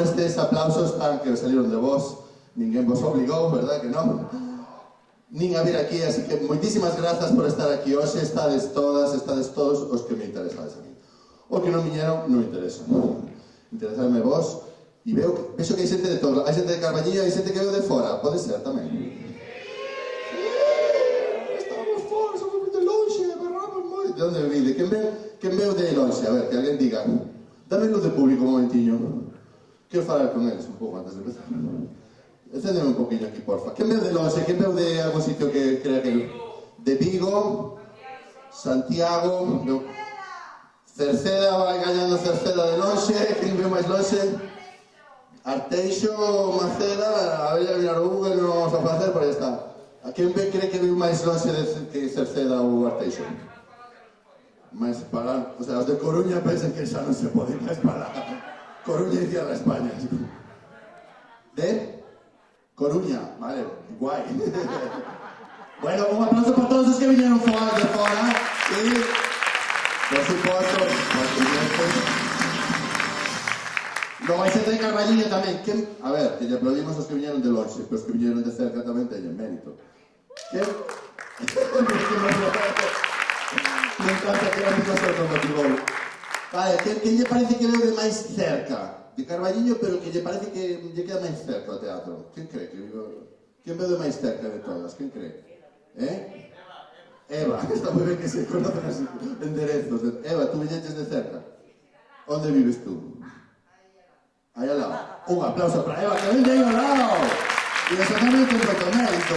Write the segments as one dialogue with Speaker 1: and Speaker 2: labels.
Speaker 1: por estes aplausos tan que saliron de vos. Ninguén vos obligou, verdad que non? Nin a vir aquí, así que moitísimas grazas por estar aquí hoxe. Estades todas, estades todos os que me interesades a mí. Os que non viñeron, non me interesan. Interesadme vos. E vexo que hai xente de todo. Hai xente de Carballiño, hai xente que veo de fora. Pode ser tamén. Estamos fora, somos de lonxe, berramos moi. De onde vide? Quen veo de lonxe? A ver, que alguén diga. Dame luz de público un momentiño. Quero falar con eles un pouco antes de empezar. Encéndeme un poquinho aquí, porfa. Quen veu de lonxe? Quen veu de algún sitio que crea que... De Vigo, Santiago, Cerceda, vai gañando Cerceda de lonxe. Quen veu máis lonxe? Arteixo, Maceda, a ver, a mirar o Google, non vamos a facer, por aí está. A quen cree que veu máis lonxe que Cerceda ou Arteixo? Máis para... O sea, os de Coruña pensan que xa non se pode máis para... Coruña e Cierra España. De... Coruña, vale, guai. Bueno, un aplauso para todos os que viñeron de fora. E, por suposto, non hai xente de Carballiño tamén. A ver, que lle aplaudimos os que viñeron de lonxe, pero os que viñeron de cerca tamén teñen mérito. Que? Me encanta que a mí non se automotivou. Vale, quen lle parece que veo de máis cerca? De Carballiño, pero que lle parece que lle queda máis cerca o teatro. Quen cree que vivo? Quen veo de máis cerca de todas? Quen cree? Eva, está moi ben que se conocen así enderezos. Eva, tú viñeches de cerca? Onde vives tú? Aí ao lado. Un aplauso para Eva, que ven de aí ao lado. E eso tamén ten moito mérito.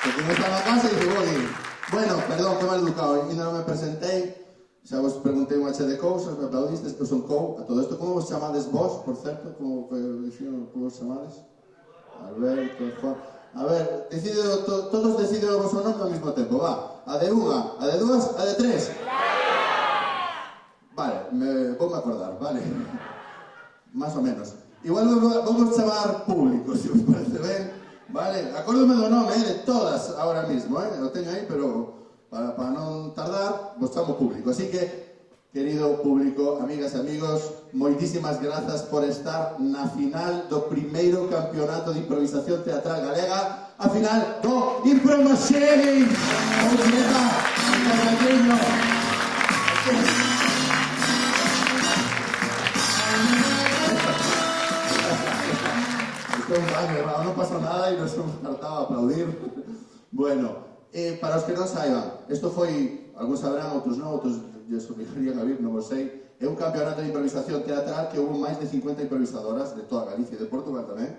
Speaker 1: Porque non está na casa e dice, voy. Bueno, perdón, que mal educado, ainda non me presentei. Xa vos preguntei unha che de cousas, me aplaudistes, que son Cou. A todo isto, como vos chamades vos, por certo? Como vos chamades? Alberto, Juan... A ver, todos decidiron o vosso nome ao mesmo tempo, va. A de unha, a de dúas, a de tres. Vale, vou-me acordar, vale. Más ou menos. Igual vamos chamar público, se os parece ben. Vale, acórdome do nome, de todas, ahora mismo, o teño aí, pero... Para non tardar, vos chamo público. Así que, querido público, amigas e amigos, moitísimas grazas por estar na final do primeiro campeonato de improvisación teatral galega, a final do Impro Machine! Outreta, Carballiño! Estou un baño, non pasa nada e nos hemos hartado a aplaudir. Bueno, para os que non saiban, isto foi, algúns saberán, outros non, outros lles obligarían a vir, non vos sei, é un campeonato de improvisación teatral que houve máis de 50 improvisadoras de toda Galicia e de Portugal tamén,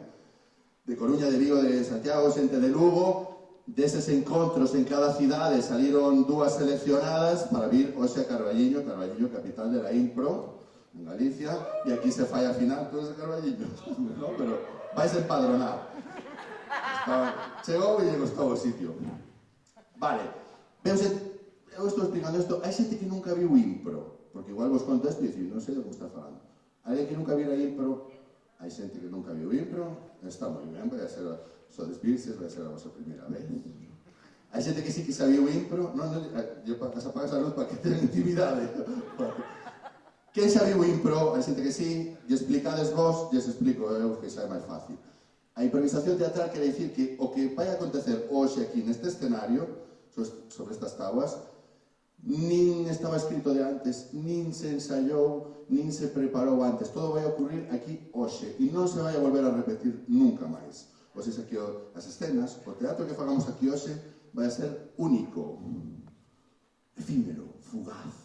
Speaker 1: de Coruña, de Vigo, de Santiago, xente de Lugo. Deses encontros en cada cidade saliron dúas seleccionadas para vir hoxe a Carballiño, capital de la impro, en Galicia, e aquí se fai a final, todos de Carballiño, non? Pero vais a empadronar. Chegou e lle gostou o sitio. Vale, eu estou explicando isto, hai xente que nunca viu impro, porque igual vos conto isto e dicir, non sei do que está falando. Hai que nunca vira impro, hai xente que nunca viu impro, está moi ben, vai a ser sodes virses, vai a ser a vosa primeira vez. Hai xente que sí que sabiu impro, non, as apagas a luz para que teñan intimidade. Quen sabiu impro, hai xente que sí, lle explicades vos, lle explico eu que xa é máis fácil. A improvisación teatral quere dicir que o que vai acontecer hoxe aquí neste escenario, sobre estas tabuas, nin estaba escrito de antes, nin se ensaiou, nin se preparou antes. Todo vai a ocurrir aquí hoxe e non se vai a volver a repetir nunca máis. O sea, que as escenas, o teatro que fagamos aquí hoxe vai a ser único, efímero, fugaz.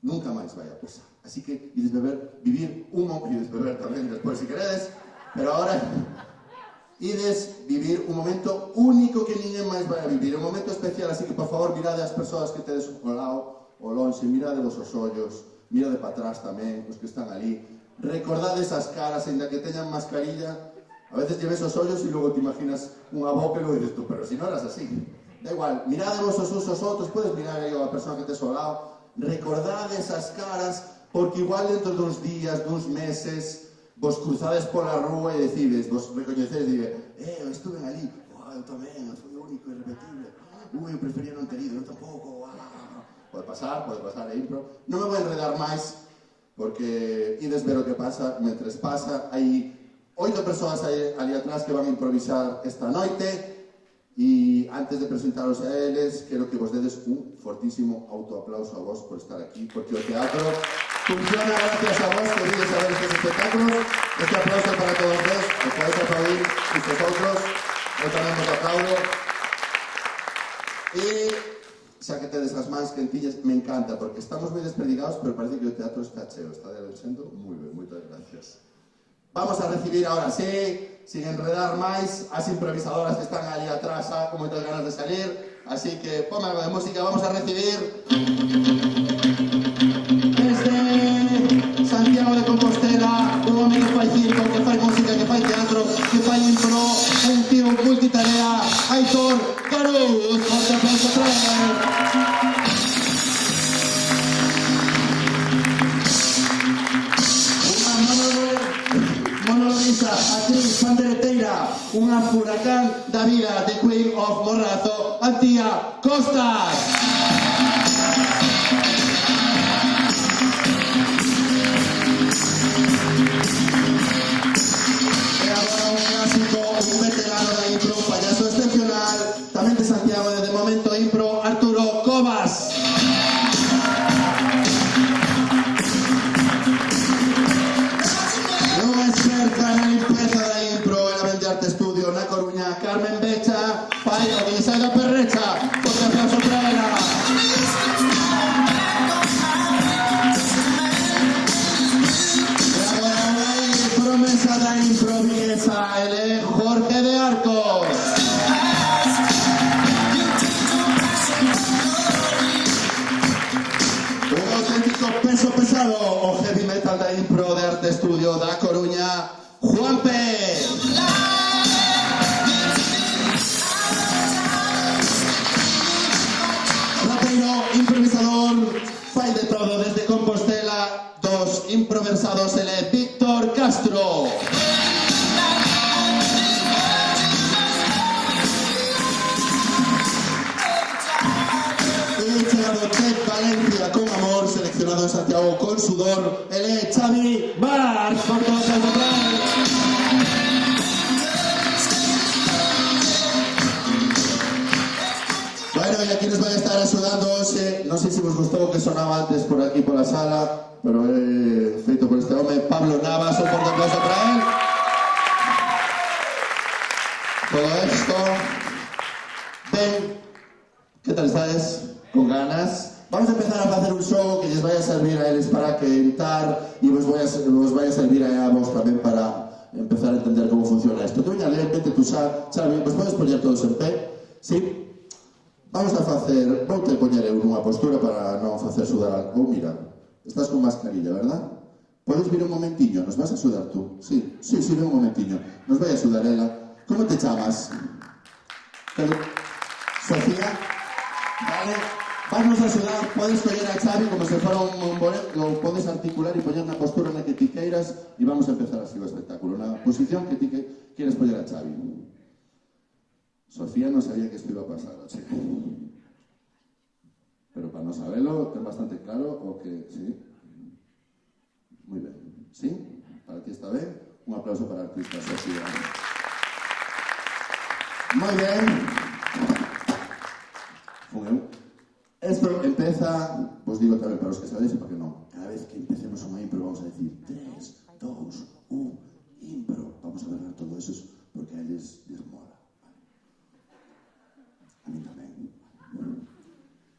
Speaker 1: Nunca máis vai a pasar. Así que ides vivir un momento, ides beber tamén despois se queredes, pero ahora... Ides vivir un momento único que ninguén máis vai a vivir, un momento especial, así que por favor mirade as persoas que tedes ao lado, ao lonxe, mirade vos os ollos, mirade para atrás tamén, os que están ali, recordade esas caras, ainda que teñan mascarilla, a veces lleves os ollos e logo te imaginas unha boca e logo dices tú, pero si non eras así, da igual, mirade vos os uns os outros, podes mirar aí a persona que tes ao lado, recordade esas caras, porque igual dentro duns días, duns meses, vos cruzades pola rúa e decides, vos recoñecedes e digue, eu estuve ali, eu tamén, foi único e irrepetible, eu prefería non ter ido, eu tampouco, pode pasar, é impro. Non me vou enredar máis, porque ides ver o que pasa, mentres pasa, hai 8 persoas ali atrás que van a improvisar esta noite, e antes de presentaros a eles, quero que vos dedes un fortísimo autoaplauso a vos por estar aquí, porque o teatro funciona gracias a vos que vides a ver estes espectáculos. Este aplauso para todos vos, os podéis aplaudir vosotros, eu tamén vos aplaudo. E xa que tedes as mans quentillas, me encanta, porque estamos moi desperdigados, pero parece que o teatro está cheo, está sendo moi ben, moitas gracias. Vamos a recibir ahora sí, sin enredar máis, as improvisadoras que están ali atrás con moitas ganas de salir, así que ponme algo de música. Vamos a recibir desde Santiago de Compostela un home que fai circo, que fai música, que fai teatro, que fai impro, un tío multitarea, Aitor Caruz. Forte aplauso para él. Monologuista, actriz, pandereteira, unha furacán da vida, The Queen of Morrazo, Antía Costas. E agora un clásico, un veterano da impro, payaso excepcional, tamén de Santiago de Momento Impro, Arturo Cobas. Experta na limpeza da impro e na Vende Arte Estudio na Coruña, Carmen Becha, fai o que sai da perrecha. Forte aplauso para ela. E agora hai promesa da impro viguesa, ele Jorge de Arcos. Un auténtico peso pesado, o heavy metal da impro de Arte Estudio da Coruña, Juanpe. Rapeiro, improvisador, fai de todo desde Compostela, dos improvisados, ele é Víctor Castro. Chegado Chef Valencia con amor, seleccionado en Santiago con sudor, ele é Xavi Bars. Por todos os atrás. Bueno, y aquí nos van a estar ayudando hoxe, non sei se vos gustou que sonaba antes por aquí por la sala, pero é feito por este home, Pablo Navas. Un forte aplauso para él. Todo esto. Ben, que tal estades? Con ganas. Vamos a empezar a facer un xogo que lles vai a servir a eles para quentar e vos vai a servir a vos tamén para empezar a entender como funciona isto. Que veña, vete tú xa, Xavi, vos podes poñer todos en pé? Sí? Vamos a facer, vou-te poñer eu nunha postura para non facer sudar algo. Mira, estás con mascarilla, verdad? Podes vir un momentiño, nos vas a sudar tú. Sí, ven un momentiño, nos vai a sudar ela. Como te chamas? Sofía? Vale. Vamos a sudar, podes coller a Xavi como se fora un bolet, lo podes articular e poñer na postura na que ti queiras e vamos a empezar así o espectáculo, na posición que ti quieres poñer a Xavi. Sofía non sabía que isto iba a pasar, che. Pero para non sabelo, ten bastante claro o que... Sí? Moi ben. Sí? Para ti está ben? Un aplauso para a artista Sofía. Moi ben. Fun eu. Esto empeza, vos digo tamén para os que sabedes e para que non. Cada vez que empecemos unha impro vamos a decir 3, 2, 1, impro. Vamos a ver todo eso porque a eles les mola. A mí tamén.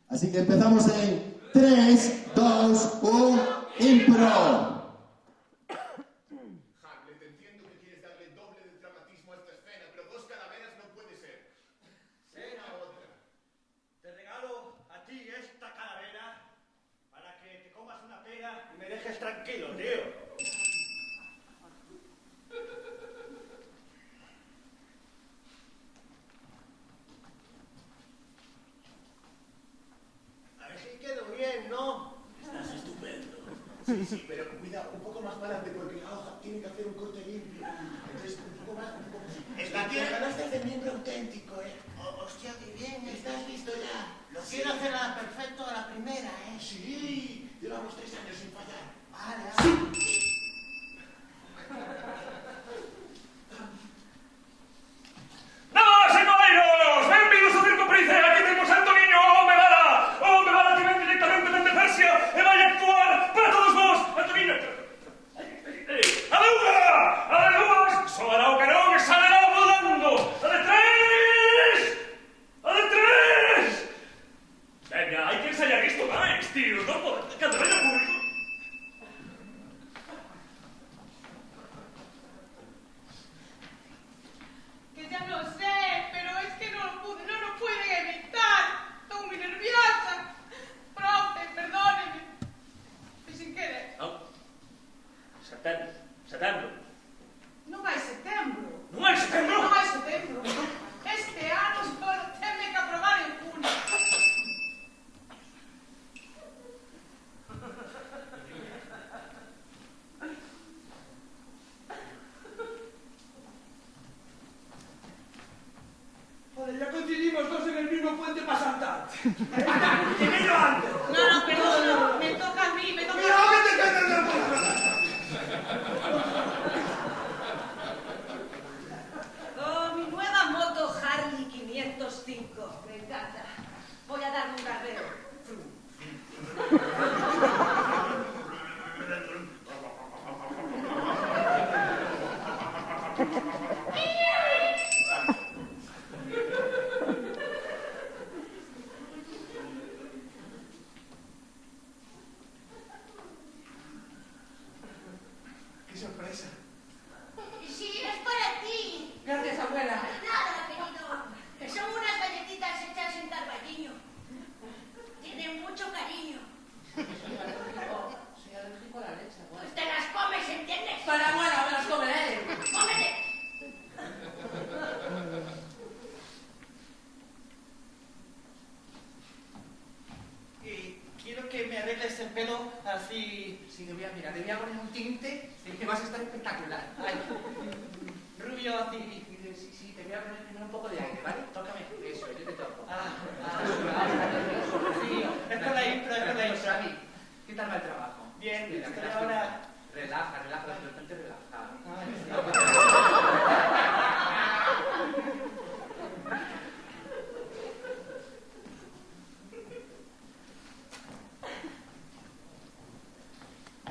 Speaker 1: Así que empezamos en 3, 2, 1, impro.
Speaker 2: Hamlet, entiendo que quieres darle doble de dramatismo a esta escena, pero 2 calaveras no puede ser. Será otra.
Speaker 3: Te regalo a ti esta calavera para que te comas una pera y me dejes tranquilo, tío. A ver si quedo bien, ¿no? Estás estupendo.
Speaker 2: Sí, pero cuidado, un poco más para adelante porque la hoja tiene que hacer un corte limpio. Entonces, un poco más.
Speaker 3: Está bien.
Speaker 2: Ganaste de miembro auténtico, ¿eh?
Speaker 3: Hostia, qué bien.
Speaker 2: ¿Estás listo ya?
Speaker 3: Lo quiero hacer a perfecto a la primera, ¿eh?
Speaker 2: Sí, llevamos 3 años sin fallar.
Speaker 4: Damas e caballeros, benvidos ao Circo Price. Aquí temos a Antoniño Omebala que ven directamente dende Persia e vai actuar para todos vos. Antoniño, a de dúas, soará o carón e salerá volando. A de tres, Veña, hai que ensayar isto máis, tío. Non pode, cando veña o público.
Speaker 5: Que ya lo sé, pero es que no lo pueden evitar. Estoy muy nerviosa. Profe, perdóneme. Fui sin querer.
Speaker 4: Non, setembro.
Speaker 5: Non hai setembro.
Speaker 4: Non hai setembro?
Speaker 5: Non hai setembro. Este ano solo teme que aprobar en junio.
Speaker 3: Joder, ya coincidimos dos en el mismo puente para saltar. Llegué yo antes.
Speaker 5: No, perdón, me toca a mí, me toca
Speaker 3: Mira,
Speaker 5: a mí.
Speaker 3: vete,
Speaker 6: Oh, mi nueva moto Harley 505. Me encanta. Voy a darme un garbeo.
Speaker 3: ¡Qué sorpresa!
Speaker 7: Sí, es para ti.
Speaker 6: Gracias, abuela.
Speaker 7: Nada, querido. Son unas galletitas hechas en Carballiño. Tienen mucho cariño.
Speaker 6: Soy alérgico a la leche, abuela.
Speaker 7: Pues te las comes, ¿entiendes?
Speaker 6: Para abuela, me las comeré.
Speaker 7: ¡Cómete!
Speaker 3: Quiero que me arregles el pelo así...
Speaker 6: Sí, te voy a poner un tinte que vas a estar espectacular.
Speaker 3: Ay, rubio así.
Speaker 6: Sí, te voy a poner primero un poco de aire, ¿vale?
Speaker 3: Tócame.
Speaker 6: Eso, yo te toco.
Speaker 3: Sí, es con la intro, es con la intro.
Speaker 6: Xavi, ¿qué tal va el trabajo?
Speaker 3: Bien,
Speaker 6: Mira,
Speaker 3: estoy
Speaker 6: verás
Speaker 3: ahora...
Speaker 6: que- Relaja, de repente relaja.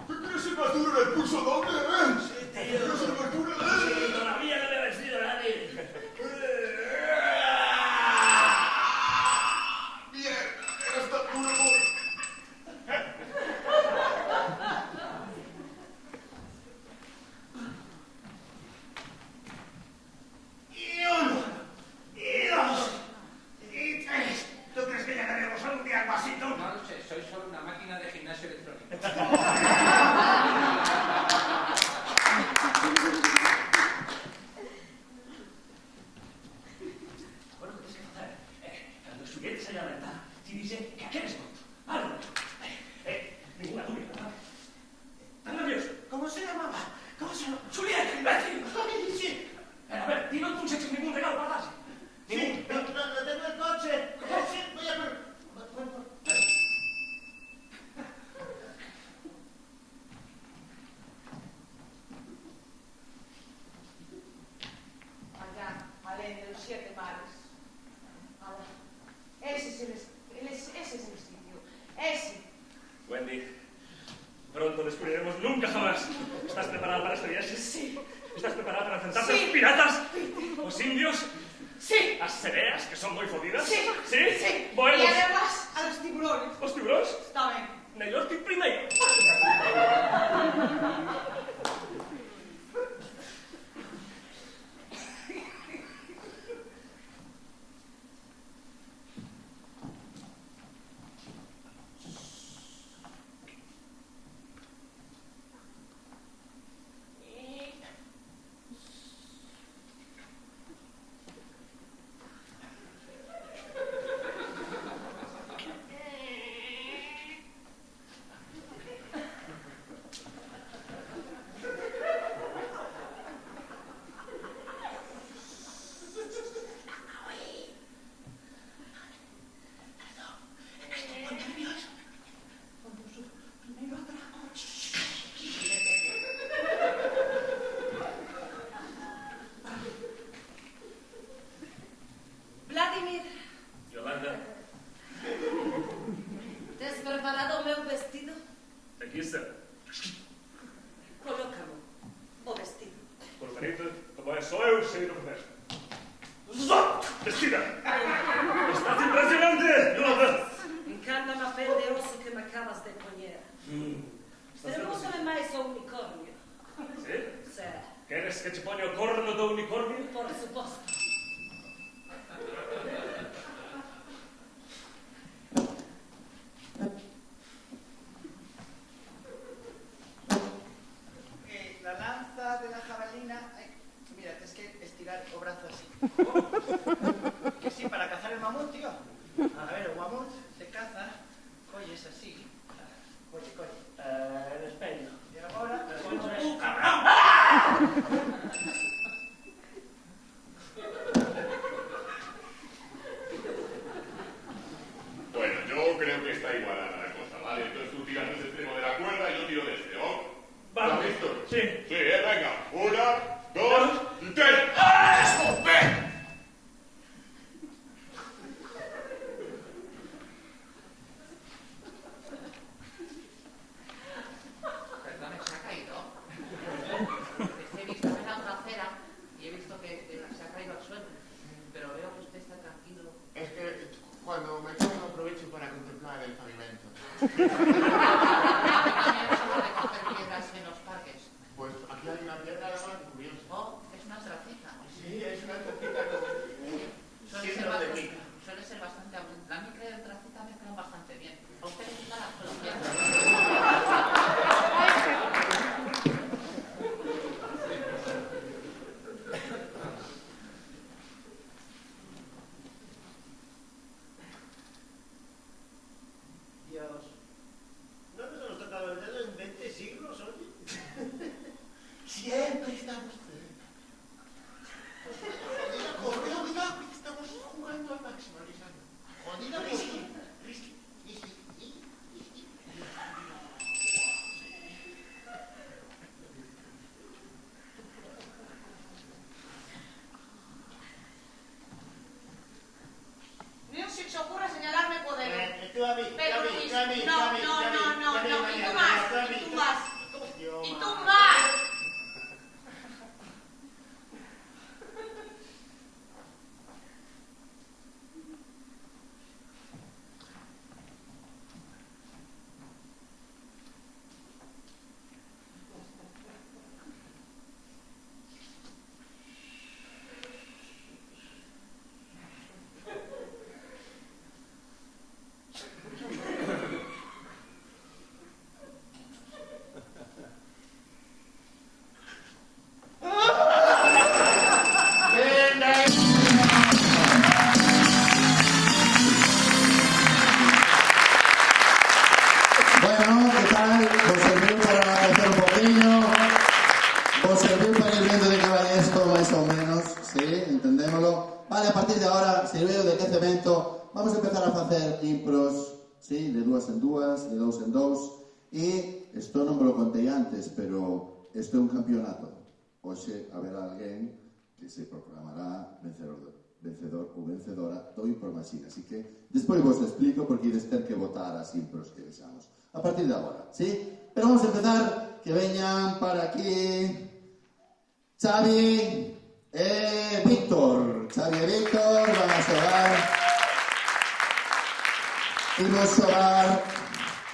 Speaker 2: ¿Qué se más duro en el pulso doble, eh?
Speaker 4: Sí,
Speaker 2: ¿Qué
Speaker 4: tío.
Speaker 2: se más duro,
Speaker 4: Sí, todavía no me ha vencido nadie.
Speaker 2: Mierda, eras tan duro como...
Speaker 4: Y uno, y dos, y tres. ¿Tú crees que llegaremos algún día al vasito?
Speaker 6: No lo sé, soy solo una máquina de gimnasio electrónico.
Speaker 4: Bueno, che sei facer? Cando estuvetes allá na ventana, ti dice que aqueles moito. Vale, moito. Ninguna dúbida, ¿verdad? ¿Tan nervioso?
Speaker 3: ¿Cómo se llamaba? ¿Cómo se llama?
Speaker 4: ¡Julieta, imbécil!
Speaker 3: Ay, sí.
Speaker 4: A ver, ti non puxeches ningún regalo para darse.
Speaker 3: Sí, lo tengo en el coche. Sí, voy a ver.
Speaker 5: Allá, além de los 7 mares. Ahora, ese es el sitio. Ese.
Speaker 4: Wendy, pronto descubriremos nunca jamás. ¿Estás preparada para este viaje?
Speaker 5: Sí.
Speaker 4: ¿Estás preparada para enfrentarte a
Speaker 5: Sí.
Speaker 4: los piratas? ¿Los indios?
Speaker 5: Sí.
Speaker 4: ¿Las sereas, que son muy jodidas?
Speaker 5: Sí.
Speaker 4: ¿Sí?
Speaker 5: Sí.
Speaker 4: Bueno,
Speaker 5: Y además a los tiburones.
Speaker 4: ¿los tiburones?
Speaker 5: Está bien.
Speaker 4: Mellor que primeiro. seguinte, como é só eu sei do que fazer. Zot! Vestida! Estás impresionante, Jonathan!
Speaker 6: Encanta-me a pele de osso que me acabas de poñer. Hermoso demais o unicornio.
Speaker 4: Sí?
Speaker 6: Sí,
Speaker 4: Queres que te poña o corno do unicornio?
Speaker 6: por suposto.
Speaker 3: La lanza de la jabalina... Ay, mira, tienes que estirar o brazo así. Que sí, para cazar el mamut, tío. A ver, el mamut se caza, colles así. Colle.
Speaker 4: El espeño.
Speaker 3: Y ahora...
Speaker 4: ¡Tú, cabrón!
Speaker 2: Bueno, yo creo que está igualada la cosa, ¿vale? Entonces tú tiras de ese extremo de la cuerda y yo tiro de este, ¿no?
Speaker 4: Vale.
Speaker 2: ¿Estás listo?
Speaker 4: Sí.
Speaker 2: Sí, venga. 1, 2 y 3. ¡Eso! ¡Ven!
Speaker 8: Perdone, se ha caído. He visto en la trasera y he visto que se ha caído al suelo. Pero veo que usted está tranquilo.
Speaker 2: Es que cuando me tomo aprovecho para contemplar el pavimento.
Speaker 8: ¿Tiene eso de coger piedras en los parques?
Speaker 2: Pues aquí hay una piedra además curiosa.
Speaker 8: Oh, es una tracita.
Speaker 2: Sí, es una tacita con...
Speaker 8: Suele ser bastante abundante. La micra y el tracita mezclan bastante bien. ¿A usted le gusta la colombia?
Speaker 3: Dios. ¿No nos hemos tocado el dedo en 20 siglos, oye?
Speaker 2: Siempre estamos cerca. Jodida, cuidado, que estamos jugando al máximo, Lisandro. Jodida, risky.
Speaker 5: Ni un se os ocurra señalarme por dedo.
Speaker 3: Tú a mí,
Speaker 5: Pero
Speaker 3: tú a mí,
Speaker 5: Luis,
Speaker 3: tú a mí,
Speaker 5: no,
Speaker 3: tú a mí,
Speaker 5: no,
Speaker 3: tú a mí,
Speaker 5: no, no,
Speaker 3: tú a mí,
Speaker 5: no,
Speaker 3: María,
Speaker 5: y tú
Speaker 3: tú
Speaker 5: más,
Speaker 3: a mí,
Speaker 5: y tú más,
Speaker 3: Yo
Speaker 5: y
Speaker 3: más.
Speaker 5: tú más.
Speaker 1: Bueno, ¿qué tal? Vos serviu para hacer un poquinho. Vos serviu para ir viendo de que va esto, más o menos. Sí, entendémoslo. Vale, a partir de ahora, serviu de que este evento, vamos a empezar a hacer impros, sí, de dúas en dúas, de dous en dous. E isto non me lo contei antes, pero isto é un campeonato. Hoxe haberá alguén que se proclamará vencedor ou vencedora do Impro Machine. Así que despois vos explico porque ides ter que votar as impros que desamos. A partir de agora, ¿sí? Pero vamos a empezar, que veñan para aquí Xavi e Víctor. Xavi e Víctor van a xogar. Imos xogar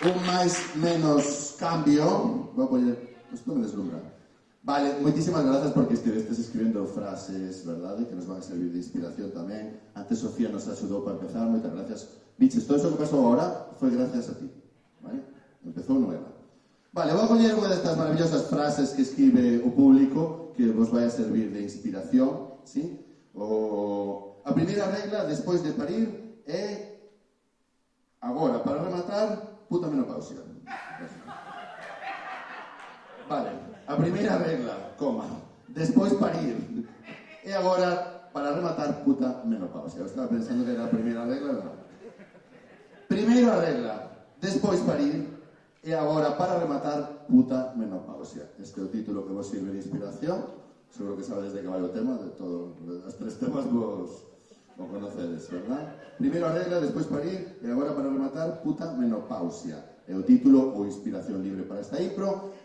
Speaker 1: un máis menos cambio. Vou a poñer... Isto me deslumbra. Vale, moitísimas grazas porque estivestes escribiendo frases, verdade, que nos van a servir de inspiración tamén. Antes Sofía nos axudou para empezar, moitas gracias. Biches, todo iso que pasou agora foi gracias a ti, vale? Empezou nueva. Vale, vou a coller unha destas maravillosas frases que escribe o público que vos vai a servir de inspiración, ¿sí? A primeira regla despois de parir é agora, para rematar, puta menopausia. Vale. A primeira regla, coma, despois parir. E agora, para rematar, puta menopausia. Eu estaba pensando que era a primeira regla, non. Primeira regla, despois parir. E agora, para rematar, puta menopausia. Este é o título que vos sirve de inspiración. Seguro que sabedes de que vai o tema, de todos os tres temas vos o conocedes, verdad? Primeira regla, despois parir. E agora, para rematar, puta menopausia. É o título ou inspiración libre para esta impro.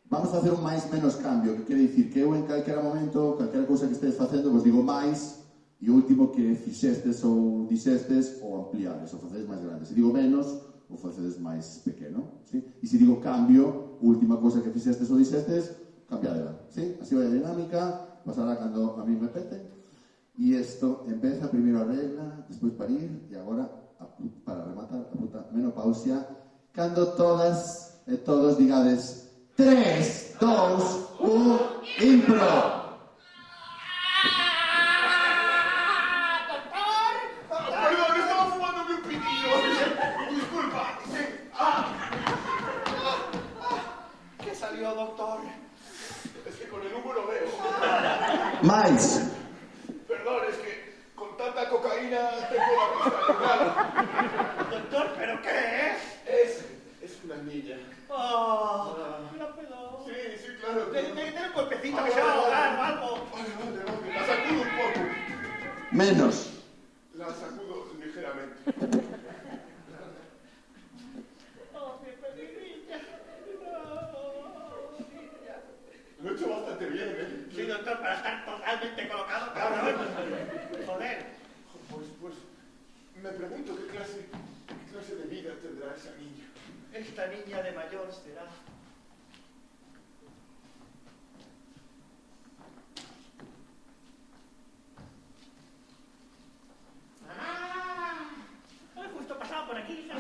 Speaker 1: Vamos a facer un máis menos cambio, que quere dicir que eu en calquera momento, calquera cousa que estedes facendo, vos digo máis, e o último que fixestes ou dixestes, ou ampliades, ou facedes máis grandes. Se digo menos, ou facedes máis pequeno, ¿sí? E se digo cambio, última cousa que fixestes ou dixestes, cambiadela, ¿sí? Así vai a dinámica, pasará cando a mí me pete, e isto empeza, primeiro a regla, despois parir, e agora, para rematar, a puta menopausia, cando todas e todos digades 3, 2, 1, impro!
Speaker 2: Perdón, estaba fumándome un pitillo. Disculpa.
Speaker 3: ¿Qué salió, doctor?
Speaker 2: Es que con el humo lo veo.
Speaker 1: Máis!
Speaker 2: Perdón, es que con tanta cocaína tengo la vista delgada.
Speaker 3: Doctor, ¿pero qué es?
Speaker 2: Es una niña.
Speaker 3: Oh, ¿me la puedo?
Speaker 2: Sí, sí, claro.
Speaker 3: Den un golpecito que se va a ahogar o algo.
Speaker 2: Vale. La sacudo un poco.
Speaker 1: Menos!
Speaker 2: La sacudo ligeramente.
Speaker 3: Oh, mi pequeñilla.
Speaker 2: Lo he hecho bastante bien, ¿eh?
Speaker 3: Sí, doctor, para estar totalmente colocado, cabrón. Joder.
Speaker 2: Pues me pregunto qué clase de vida tendrá esa niña.
Speaker 3: Esta niña de mayor será. Ay, justo pasaba por aquí.
Speaker 2: Es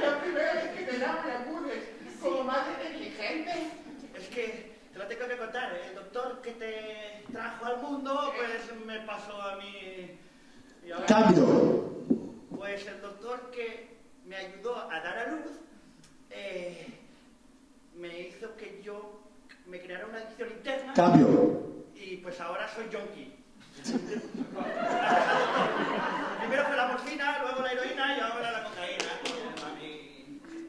Speaker 2: la primera vez que me llamo y acudes. Como madre negligente.
Speaker 3: Es que te lo tengo que contar. El doctor que te trajo al mundo, pues me pasó a mí. Y ahora,
Speaker 1: Cambio!
Speaker 3: pues el doctor que me ayudó a dar a luz, me hizo que yo me creara una adicción interna.
Speaker 1: Cambio!
Speaker 3: Y pues ahora soy yonki. Primero fue la morfina, luego la heroína y ahora la cocaína.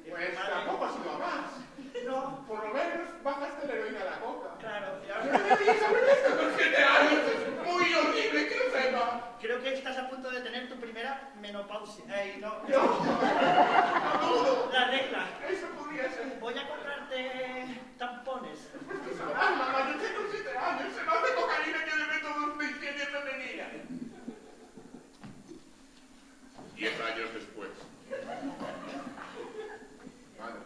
Speaker 2: Pues tampoco ha sido a más.
Speaker 3: No,
Speaker 2: Por lo menos bajaste la heroína a la coca.
Speaker 3: claro. Y
Speaker 2: No
Speaker 3: ahora
Speaker 2: me digas esto con 7 años. Es muy horrible que lo sepa.
Speaker 3: creo que estás a punto de tener tu primera menopausia. No,
Speaker 2: No dudo.
Speaker 3: la regla.
Speaker 2: Eso podría ser.
Speaker 3: Voy a comprarte tampones.
Speaker 2: Ay, mamá, yo tengo 7 años. Se me hace cocaína que le meto 2 millones femenina. 10 años después. Madre,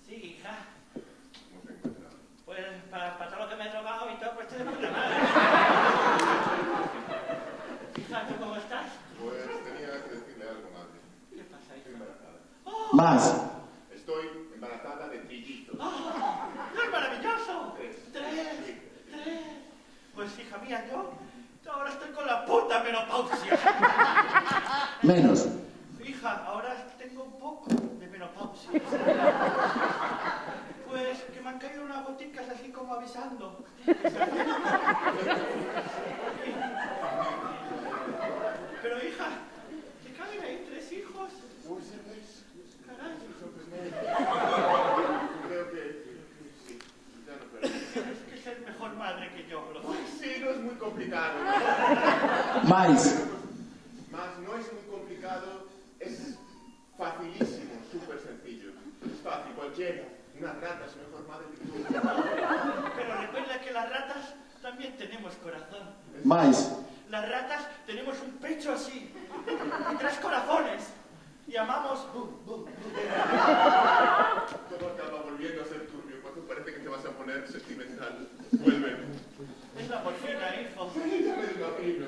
Speaker 3: Sí, hija.
Speaker 2: ¿cómo se encuentra?
Speaker 3: Pues para todo lo que me he drogado y todo, pues estoy de puta madre. Hija, ¿tú cómo estás?
Speaker 2: Pues tenía que decirle algo, madre.
Speaker 3: ¿Qué pasa,
Speaker 2: Estoy
Speaker 3: hija?
Speaker 2: embarazada.
Speaker 1: Más!
Speaker 2: Estoy embarazada de trillizos.
Speaker 3: ¡Oh! ¡No es maravilloso!
Speaker 2: 3.
Speaker 3: ¡Tres! Pues hija mía, yo ahora estoy con la puta menopausia.
Speaker 1: Menos!
Speaker 3: Hija, ahora tengo un poco de menopausia. Pues que me han caído unas goticas así como avisando. Pero hija, ¿te caben ahí 3 hijos?
Speaker 2: Pues es.
Speaker 3: Caray,
Speaker 2: Creo que sí. Ya no perdí.
Speaker 3: tienes que ser mejor madre que yo, lo
Speaker 2: Pues sí, no es muy complicado.
Speaker 1: Máis!
Speaker 2: Más, no es muy complicado, es facilísimo, súper sencillo. Es fácil, cualquiera. Una rata es mejor madre que tú.
Speaker 3: Pero recuerda que las ratas también tenemos corazón.
Speaker 1: Máis!
Speaker 3: Las ratas tenemos un pecho así y 3 corazones y amamos.
Speaker 2: Todo acaba volviendo a ser turbio. Cuando parece que te vas a poner sentimental, vuelve.
Speaker 3: Es la morfina, hijo.
Speaker 2: Sí, ya me imagino.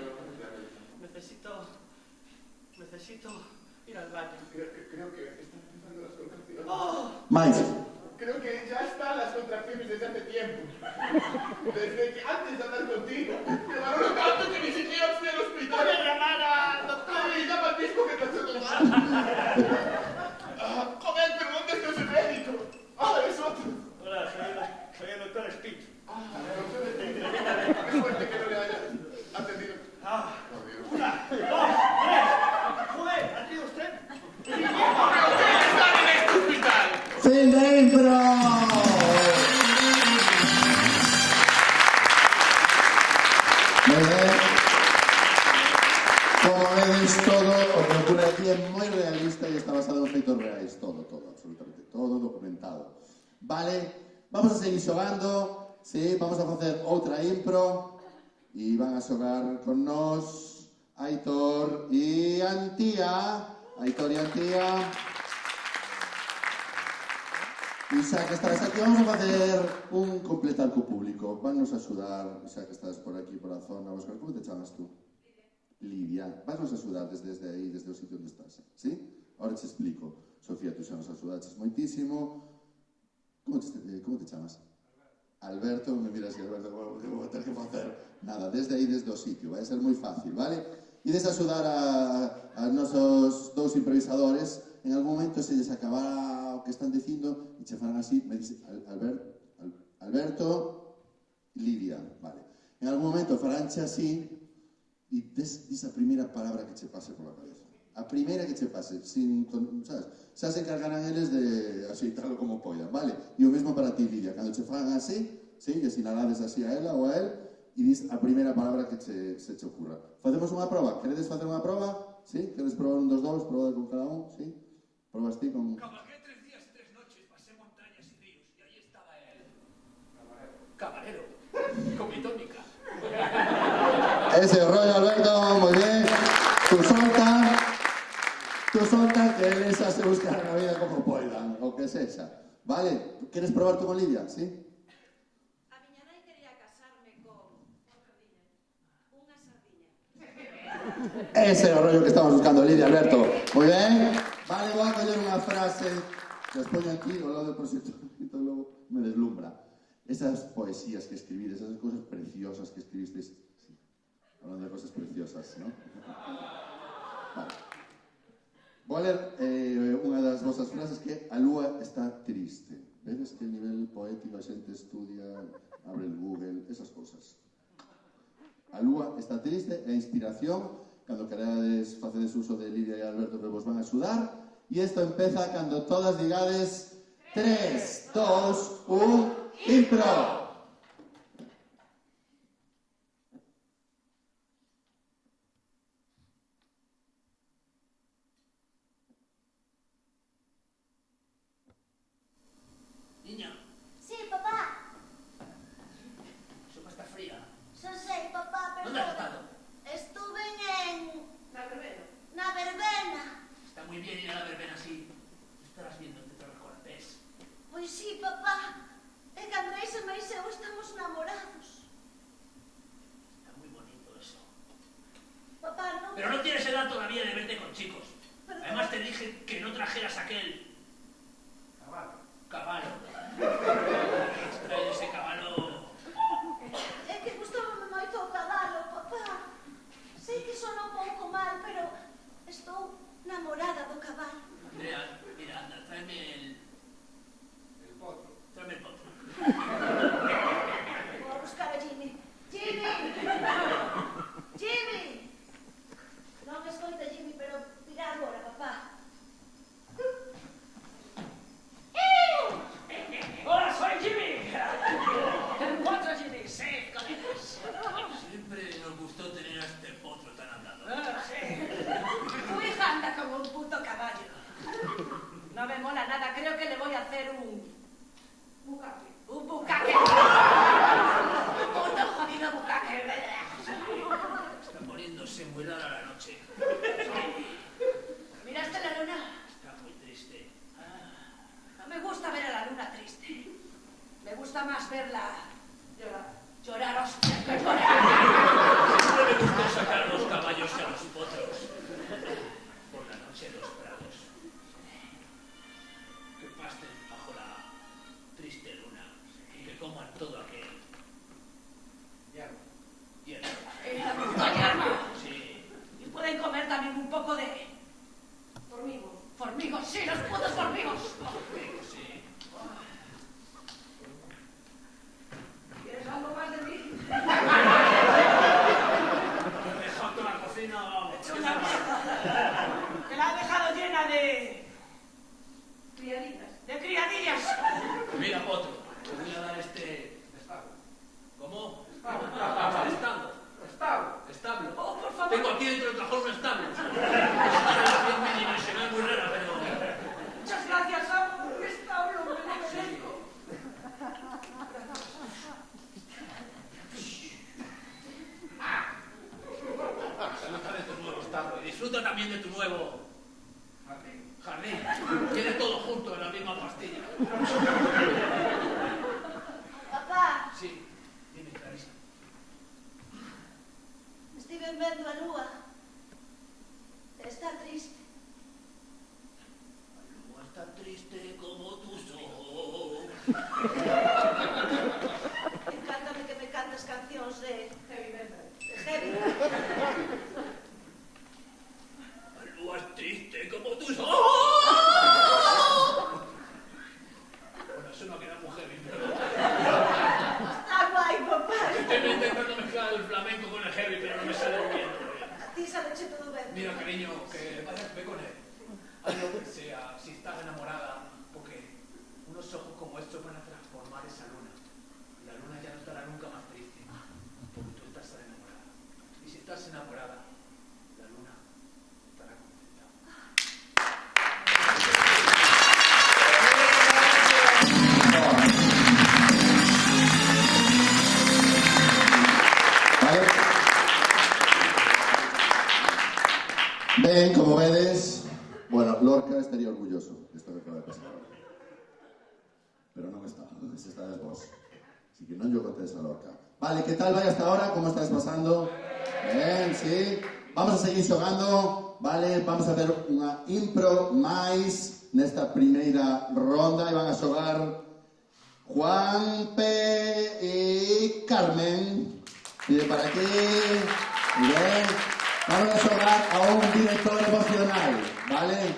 Speaker 3: Necesito ir al baño.
Speaker 2: Creo que están empezando las contracciones.
Speaker 3: ¡Oh!
Speaker 1: Máis!
Speaker 2: Creo que ya están las contracciones desde hace tiempo. Desde que antes de hablar contigo, te valoro tanto que ni siquiera fui al
Speaker 3: Voy
Speaker 2: hospital.
Speaker 3: a llamar al doctor.
Speaker 2: ¡Ay, llama al disco que te hace tomar! Joder, pero ¿dónde está ese médico? ¡Ah, es otro!
Speaker 3: Hola, soy el doctor Speech.
Speaker 2: Qué suerte que no le haya atendido.
Speaker 3: Ah,
Speaker 2: Oh, Dios.
Speaker 3: 1, 2, 3. Joder, ¿ha sido usted?
Speaker 2: ¡Pero ustedes están en este hospital!
Speaker 1: Fin de impro! Moi ben. Como vedes, todo o que ocurre aquí é moi realista e está basado en feitos reais. Todo, absolutamente todo documentado. Vale, vamos a seguir xogando, sí, vamos a facer outra impro e van a xogar con nós Aitor e Antía. Aitor e Antía. E xa que estás aquí, vamos a facer un completar co público. Vannos axudar, xa que estás por aquí, por a zona. Como te chamas tú? Lidia. Vannos axudar desde aí, desde o sitio onde estás. Sí? Ahora te explico. Sofía, tú xa nos axudaches moitísimo. Como te chamas? Alberto, me miras así, Alberto, que vou ter que facer? Nada, desde aí, desde o sitio. Vai ser moi fácil, vale? E des axudar a nosos dous improvisadores. En algún momento se les acabara o que están dicindo e che falan así, me dice Alberto, Lidia, vale. En algún momento faranche así e des a primeira palabra que che pase pola cabeza. A primeira que che pase, sin, sabes? Xa se encargarán eles de axeitarlo como poidan, vale? E o mesmo para ti, Lidia, cando che falan así, sí, e sinalades así a ela ou a él, e dis a primeira palabra que se che ocurra. Facemos unha proba? Queredes facer unha proba? Sí? Queredes probar un dos dous? Probar con cada un? Sí? Probas ti con...
Speaker 4: Cabalgué 3 días y 3 noches, pasé montañas y ríos, y ahí estaba él. Camarero. Con mi tónica.
Speaker 1: Ese rollo, Alberto, muy bien. Tú solta que él esa se busca la vida como puedan, o que sexa. Vale, ¿quieres probar tú con Lidia? ¿Sí?
Speaker 6: A miña nai quería casarme con unha sardiña.
Speaker 1: Ese é o rollo que estamos buscando, Lidia, Alberto. Muy bien. Vale, voy a coger una frase que os poño aquí ao lado del proxector e todo logo me deslumbra. Esas poesías que escribides, esas cosas preciosas que escribisteis. Sí. Hablando de cosas preciosas, ¿no? Vale. Vou a ler unha das vosas frases que a lúa está triste. Vedes que nivel poético a xente estudia, abre el Google, esas cosas. A lúa está triste e a inspiración, cando querades facedes uso de Lidia e Alberto que vos van a axudar, e isto empeza cando todas digades 3, 2, 1, impro!
Speaker 4: Niña,
Speaker 7: Sí, papá.
Speaker 4: sopa está fría.
Speaker 7: Yo sé, papá,
Speaker 4: ¿Dónde has
Speaker 7: perdón.
Speaker 4: estado?
Speaker 7: Estuve en...
Speaker 6: Na verbena.
Speaker 7: na verbena.
Speaker 4: Está muy bien ir a la verbena así. Estarás viendo entre todos los corates.
Speaker 7: Pois sí, papá. E cando iso me hice
Speaker 6: vendo a lúa. Está triste.
Speaker 4: A lúa está triste como tus ojos.
Speaker 6: Encántame que me cantes cancións de heavy metal. De heavy.
Speaker 4: A lúa es triste como tus ojos. Bueno, eso no queda muy heavy, pero...
Speaker 6: Está guai, papá.
Speaker 4: Estoy intentando mezclar el flamenco con el heavy, pero no me sale bien.
Speaker 6: A ti sabeche todo ben.
Speaker 4: Mira, cariño, que vayas, ve con él. Haz lo que sea, si estás enamorada, porque unos ojos como estos van a transformar esa luna. Y la luna ya no estará nunca más triste, porque tú estás enamorada. Y si estás enamorada, la luna estará contenta.
Speaker 1: Vale. Ben, como vedes, bueno, Lorca estaría orgulloso de esto que acaba de pasar ahora. Pero non está, se está des vos. Así que non yo contes a Lorca. Vale, que tal vai hasta ahora? Como estás pasando? Ben, sí. Vamos a seguir xogando, vale? Vamos a ver unha impro máis nesta primeira ronda e van a xogar Juanpe e Carmen. Pide para aquí. Bien. Vamos a xogar a un director emocional, vale?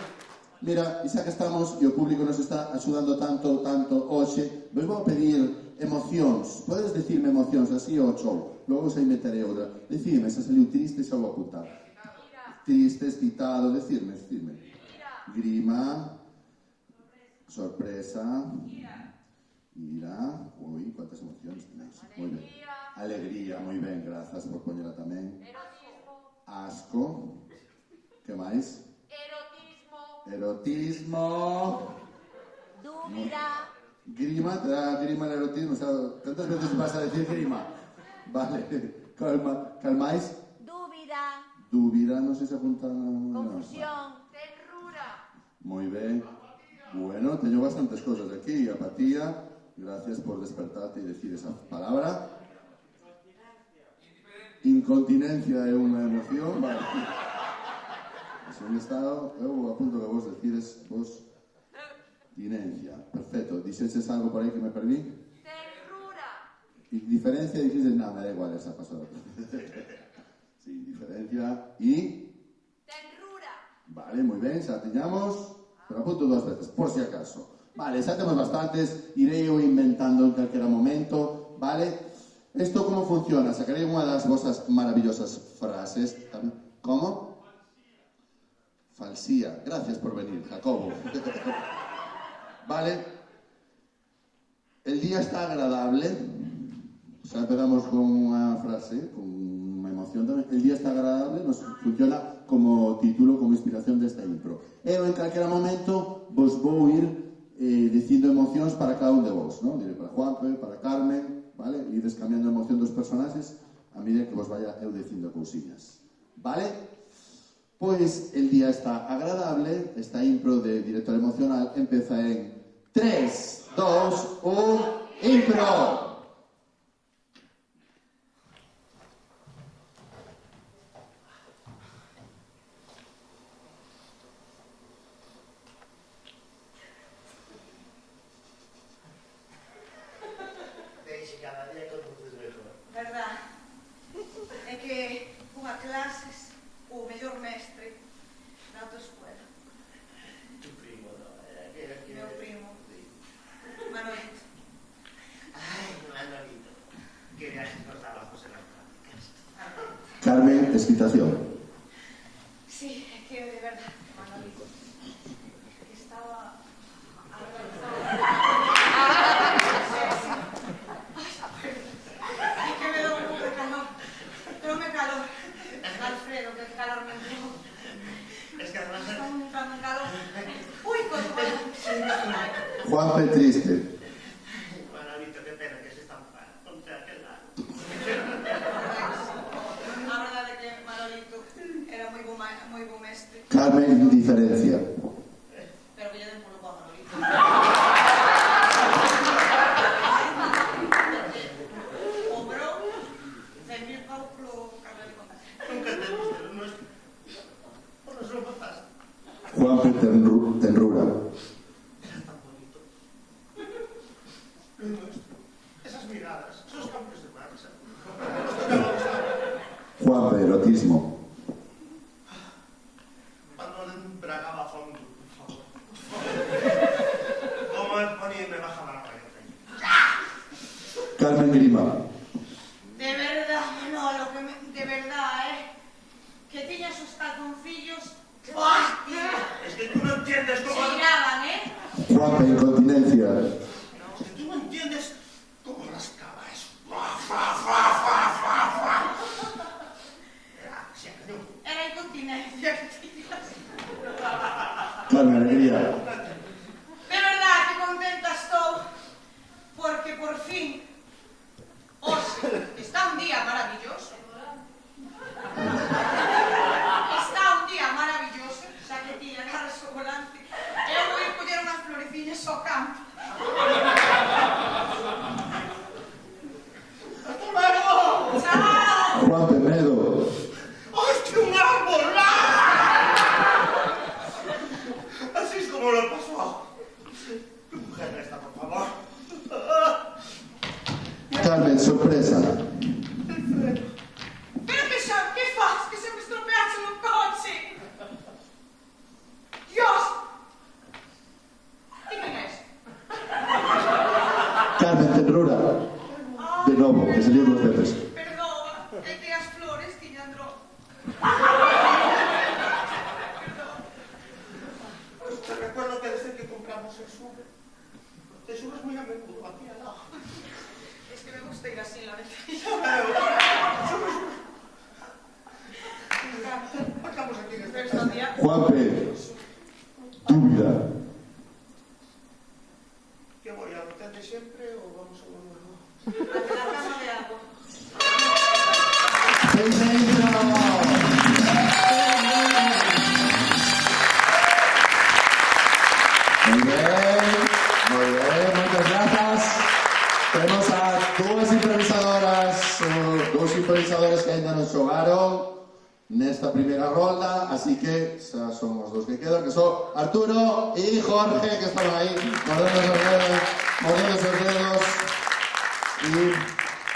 Speaker 1: Mira, xa que estamos e o público nos está axudando tanto hoxe, vos vou pedir emocións. Podes dicirme emocións así ao show. Logo xa inventaré outra. Decidme, se saliu triste xa vou apuntar. Triste, excitado, decidme. Grima. Sorpresa. Ira. Ui, cuántas emocións tenéis. Moi ben. Alegría, moi ben, grazas por poñela tamén. Asco. Que máis? Erotismo.
Speaker 7: Dúbida.
Speaker 1: Grima, te da grima el erotismo. O sea, ¿cuántas veces vas a decir grima? Vale, calmáis.
Speaker 7: Dúbida.
Speaker 1: Dúbida, no sé si apunta...
Speaker 7: Confusión. Terrura.
Speaker 1: Muy bien. Bueno, tengo bastantes cosas aquí. Apatía. Gracias por despertarte y decir esa palabra. Incontinencia es una emoción. Vale. Es un estado... Eu apunto que vos decides vos... Indiferencia. Perfecto. ¿Dices algo por ahí que me perdí?
Speaker 7: Terrura.
Speaker 1: Indiferencia, dices, no, me da igual esa pasada. Sí, indiferencia y...
Speaker 7: Terrura.
Speaker 1: Vale, muy bien, xa teñamos, pero apunto dos veces, por si acaso. Vale, xa temos bastantes, irei eu inventando en calquera momento, vale? Esto como funciona? Sacarei unha das vosas maravillosas frases. ¿Cómo? Falsía. Gracias por venir, Jacobo. Vale. El día está agradable. O sea, empezamos con una frase, con una emoción también. El día está agradable, nos funciona como título, como inspiración de esta impro. Eu en calquera momento vos vou ir dicindo emocións para cada un de vos, ¿no? Diré para Juanpe, para Carmen, ¿vale? Ides cambiando a emoción dos personaxes a medida que vos vaya eu dicindo cousiñas. ¿Vale? Pois el día está agradable, esta impro de director emocional empeza en 3, 2, 1, impro!
Speaker 3: Deixe cada día conduces mejor.
Speaker 5: Verdad. É que unha clases o mellor mestre da autoescuela.
Speaker 3: Tu primo, ¿no?
Speaker 5: Meu primo. Manolito.
Speaker 3: Ay, Manolito. Que viajes nos dábamos en las prácticas.
Speaker 1: Carmen, excitación.
Speaker 5: Sí, é que de verdad, Manolito. Que estaba... Ay, que me da un poco de calor. Pero me calor. Alfredo, que calor me entró.
Speaker 3: Es que además...
Speaker 5: Está entrando en calor. Uy, con
Speaker 1: Juanpe triste.
Speaker 3: Manolito, qué pena que se está enfadando. Ponte a aquel lado.
Speaker 5: A verdade é que Manolito era moi bo mestre.
Speaker 1: Carmen, indiferencia.
Speaker 5: Pero que lle den polo coa Manolito. O bro, 100.000 pau polo carnet de contacto.
Speaker 3: Nunca te
Speaker 1: Juanpe Tenrura.
Speaker 2: Tan bonito. Lo nuestro. Esas miradas, esos cambios de marcha. Nos tocamos a...
Speaker 1: Juanpe Erotismo.
Speaker 2: Cuando le embragaba a fondo, por favor. Como el ponía y me bajaba la pared.
Speaker 1: Carmen Grima.
Speaker 7: De verdad, Manolo, de verdad, que tiñas os calzoncillos. ¡Hostia!
Speaker 2: Es que tú no entiendes
Speaker 7: Se
Speaker 2: cómo...
Speaker 7: miraban,
Speaker 1: Juanpe Incontinencia.
Speaker 2: No, es que tú no entiendes cómo rascaba eso. ¡Fa, fa, fa, fa, fa, fa!
Speaker 7: Era incontinencia que tiñas.
Speaker 1: Carmen Alegría.
Speaker 7: De verdad que contenta estou, porque por fin hoxe está un día maravilloso. Está un día maravilloso, xa que ti agarras o volante. Eu vou ir coller unhas floreciñas ao campo.
Speaker 2: ¡Hasta luego!
Speaker 7: Chao!
Speaker 1: Juanpe Medo.
Speaker 2: ¡Hostia, un árbol! Así es como lo pasó. ¿Qué mujer esta, por favor?
Speaker 1: Carmen Sorpresa.
Speaker 7: Pero que faz? Que se me estropeaxe no coche? Dios! Que ven es?
Speaker 1: Carmen Tenrura. De novo, que salió dos veces.
Speaker 7: Perdona, é que as flores tiñan droga.
Speaker 2: Te recuerdo que desde que compramos el Sube, te subes muy a menudo aquí al lado.
Speaker 7: Es que me gusta ir así en la ventanilla.
Speaker 2: Estamos aquí en
Speaker 7: Pero
Speaker 2: este
Speaker 7: está un día...
Speaker 1: Juanpe. Tu vida.
Speaker 2: ¿Qué voy al hotel de siempre o vamos a uno nuevo?
Speaker 7: A la cama de agua.
Speaker 1: Muy bien, muchas gracias. Tenemos a dúas improvisadores que ainda non xogaron nesta primeira rolda, así que xa son os dos que quedan, que son Arturo e Jorge, que están aí mordiendo os dedos. E,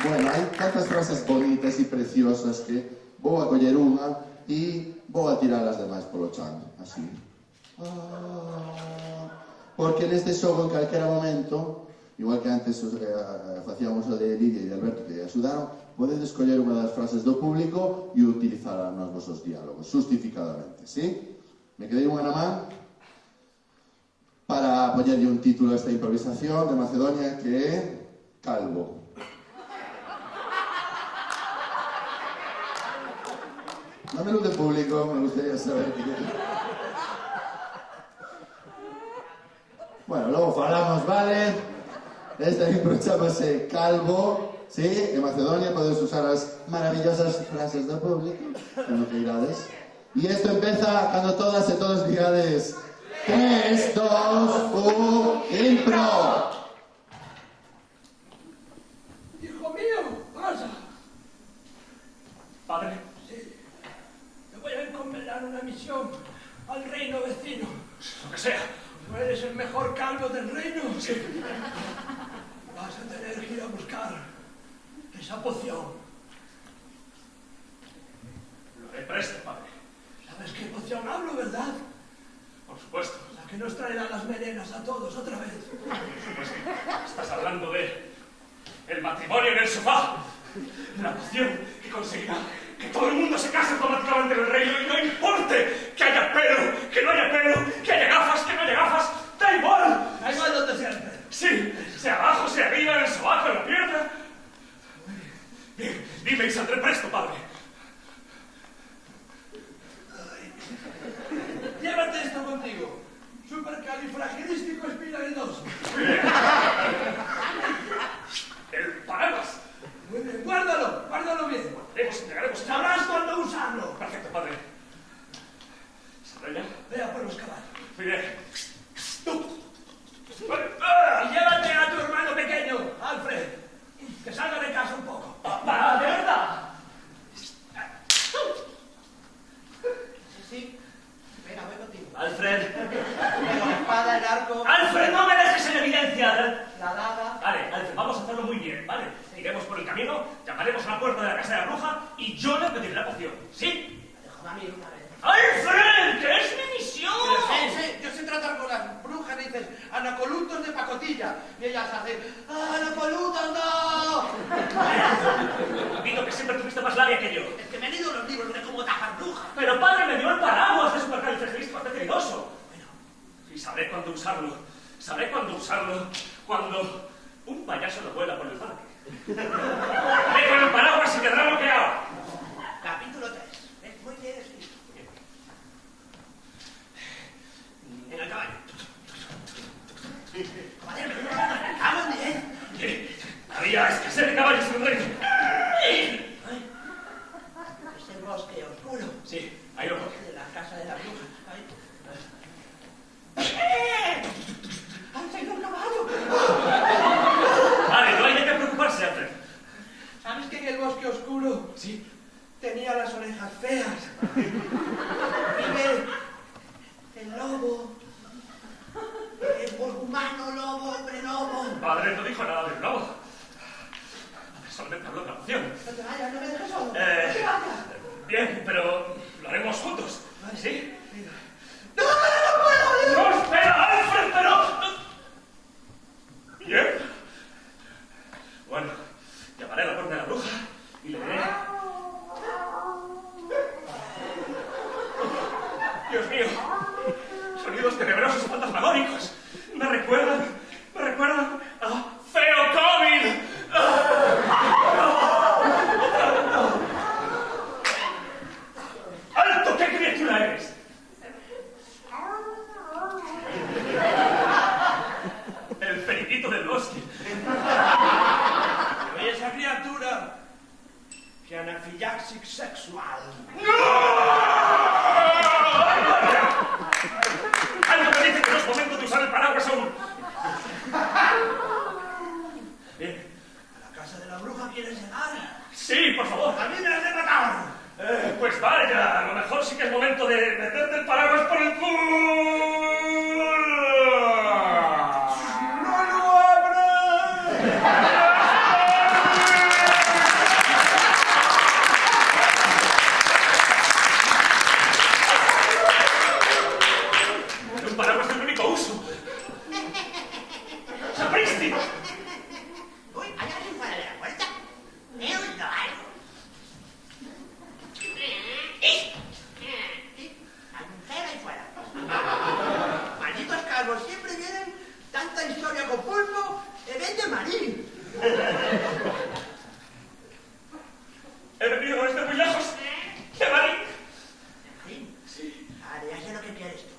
Speaker 1: bueno, hai tantas frases bonitas e preciosas que vou a coller unha e vou a tirar as demais polo chan, así. Porque neste xogo, en calquera momento, igual que antes facíamos o de Lidia e de Alberto que axudaron, podedes escoller unha das frases do público e utilizar nos vosos diálogos, justificadamente, sí? Me quedei unha na man para poñerlle un título a esta improvisación de Macedonia que é Calvo. No menú de público, me gustaría saber que... Bueno, logo falamos, vale? Esta impro chamase Calvo, sí? En Macedonia podes usar as maravillosas frases do público, cando que irades. E isto empeza cando todas e todos digades 3, 2, 1, impro!
Speaker 4: ¡Hijo mío! ¡Pasa!
Speaker 9: Padre,
Speaker 4: Sí. Te voy a encomendar una misión al reino vecino.
Speaker 9: lo que sea.
Speaker 4: ¿No eres el mejor calvo del reino? Sí. Vas a tener que ir a buscar esa poción.
Speaker 9: Lo haré presto, padre.
Speaker 4: ¿Sabes qué poción hablo, verdad?
Speaker 9: Por supuesto.
Speaker 4: La que nos traerá las melenas a todos otra vez.
Speaker 9: Pues estás hablando de el matrimonio en el sofá. La poción que conseguirá que todo el mundo se case automáticamente en el reino y no importe que haya pelo, que no haya pelo, que haya gafas, que no haya gafas. ¡Da igual!
Speaker 4: Da igual donde siempre.
Speaker 9: Sí, sea abajo, sea arriba, en el sobaco, en la pierna. Bien, dime y saldré presto, padre.
Speaker 4: Llévate esto contigo. Supercalifragilístico espiralidoso.
Speaker 9: El paraguas.
Speaker 4: Muy bien, guárdalo, guárdalo bien.
Speaker 9: Llegaremos.
Speaker 4: Sabrás cuándo usarlo.
Speaker 9: Perfecto, padre. ¿Saldré ya?
Speaker 4: Vea por los caballos.
Speaker 9: Muy bien.
Speaker 4: Y llévate a tu hermano pequeño, Alfred. Que salga de casa un poco.
Speaker 9: ¡Papá, de verdad!
Speaker 8: Sí. Venga, voy contigo.
Speaker 9: Alfred, puerta de la casa de la bruja y yo le pediré la poción. ¿Sí?
Speaker 3: Déjame a mí una vez.
Speaker 9: ¡Alfred! ¡Que es mi misión!
Speaker 4: Yo sé tratar con las brujas, dices, anacolutos de pacotilla. Y ellas hacen, ¡anacolutos no!
Speaker 9: Admito que siempre tuviste más labia que yo.
Speaker 4: Es que me he leído los libros de cómo tapar brujas.
Speaker 9: Pero padre me dio el paraguas de supercalifragilísticoexpialidocious. Bueno, y sabré cuándo usarlo. Sabré cuándo usarlo. Cuando un payaso lo vuela por el parque. Ve con el paraguas y quedará bloqueado.
Speaker 3: Capítulo 3. Es muy bien escrito. En el caballo. Caballero, me cago en 10.
Speaker 9: ¿Qué? Había escasez de caballos en el reino.
Speaker 3: Es el bosque oscuro.
Speaker 9: Sí, ahí lo voy.
Speaker 3: De la casa de la bruja. Ahí. ¡Han salido un caballo!
Speaker 9: Vale, no hay de qué preocuparse, Alfred.
Speaker 4: ¿Sabes que en el bosque oscuro
Speaker 9: Sí.
Speaker 4: tenía las orejas feas? Y el lobo, humano, lobo, hombre lobo.
Speaker 9: Padre no dijo nada del lobo. Solamente habló de la poción.
Speaker 4: No te vayas, no me dejes solo. No te vayas.
Speaker 9: Bien, pero lo haremos juntos. ¿Sí?
Speaker 4: ¡No puedo!
Speaker 9: ¡No, espera, Alfred, pero... Bien. Bueno, llamaré a la puerta de la bruja y le diré... Dios mío, sonidos tenebrosos y fantasmagóricos. Me recuerdan a Feo Covid. ¡Alto! ¿Qué criatura eres? El periquito del bosque.
Speaker 4: Oye, esa criatura que anafilaxis sexual.
Speaker 9: Algo me dice que no es momento de usar el paraguas aún. Bien.
Speaker 4: ¿A la casa de la bruja quieres llegar?
Speaker 9: Sí, por favor.
Speaker 4: ¡A mí me has de matar!
Speaker 9: Pues vaya, a lo mejor sí que es momento de meterte el paraguas por el culo.
Speaker 4: ¡No lo abras!
Speaker 9: Un paraguas es el único uso. ¡Sapristi!
Speaker 3: Uy, hay alguien fuera de la puerta. He oído algo. Hay un feo ahí fuera. Malditos calvos, siempre vienen tanta historia con pulpo. ¡Ven de marín!
Speaker 9: He venido desde muy lejos. ¿De Marín?
Speaker 3: Sí. Vale, ya sé lo que quieres tú.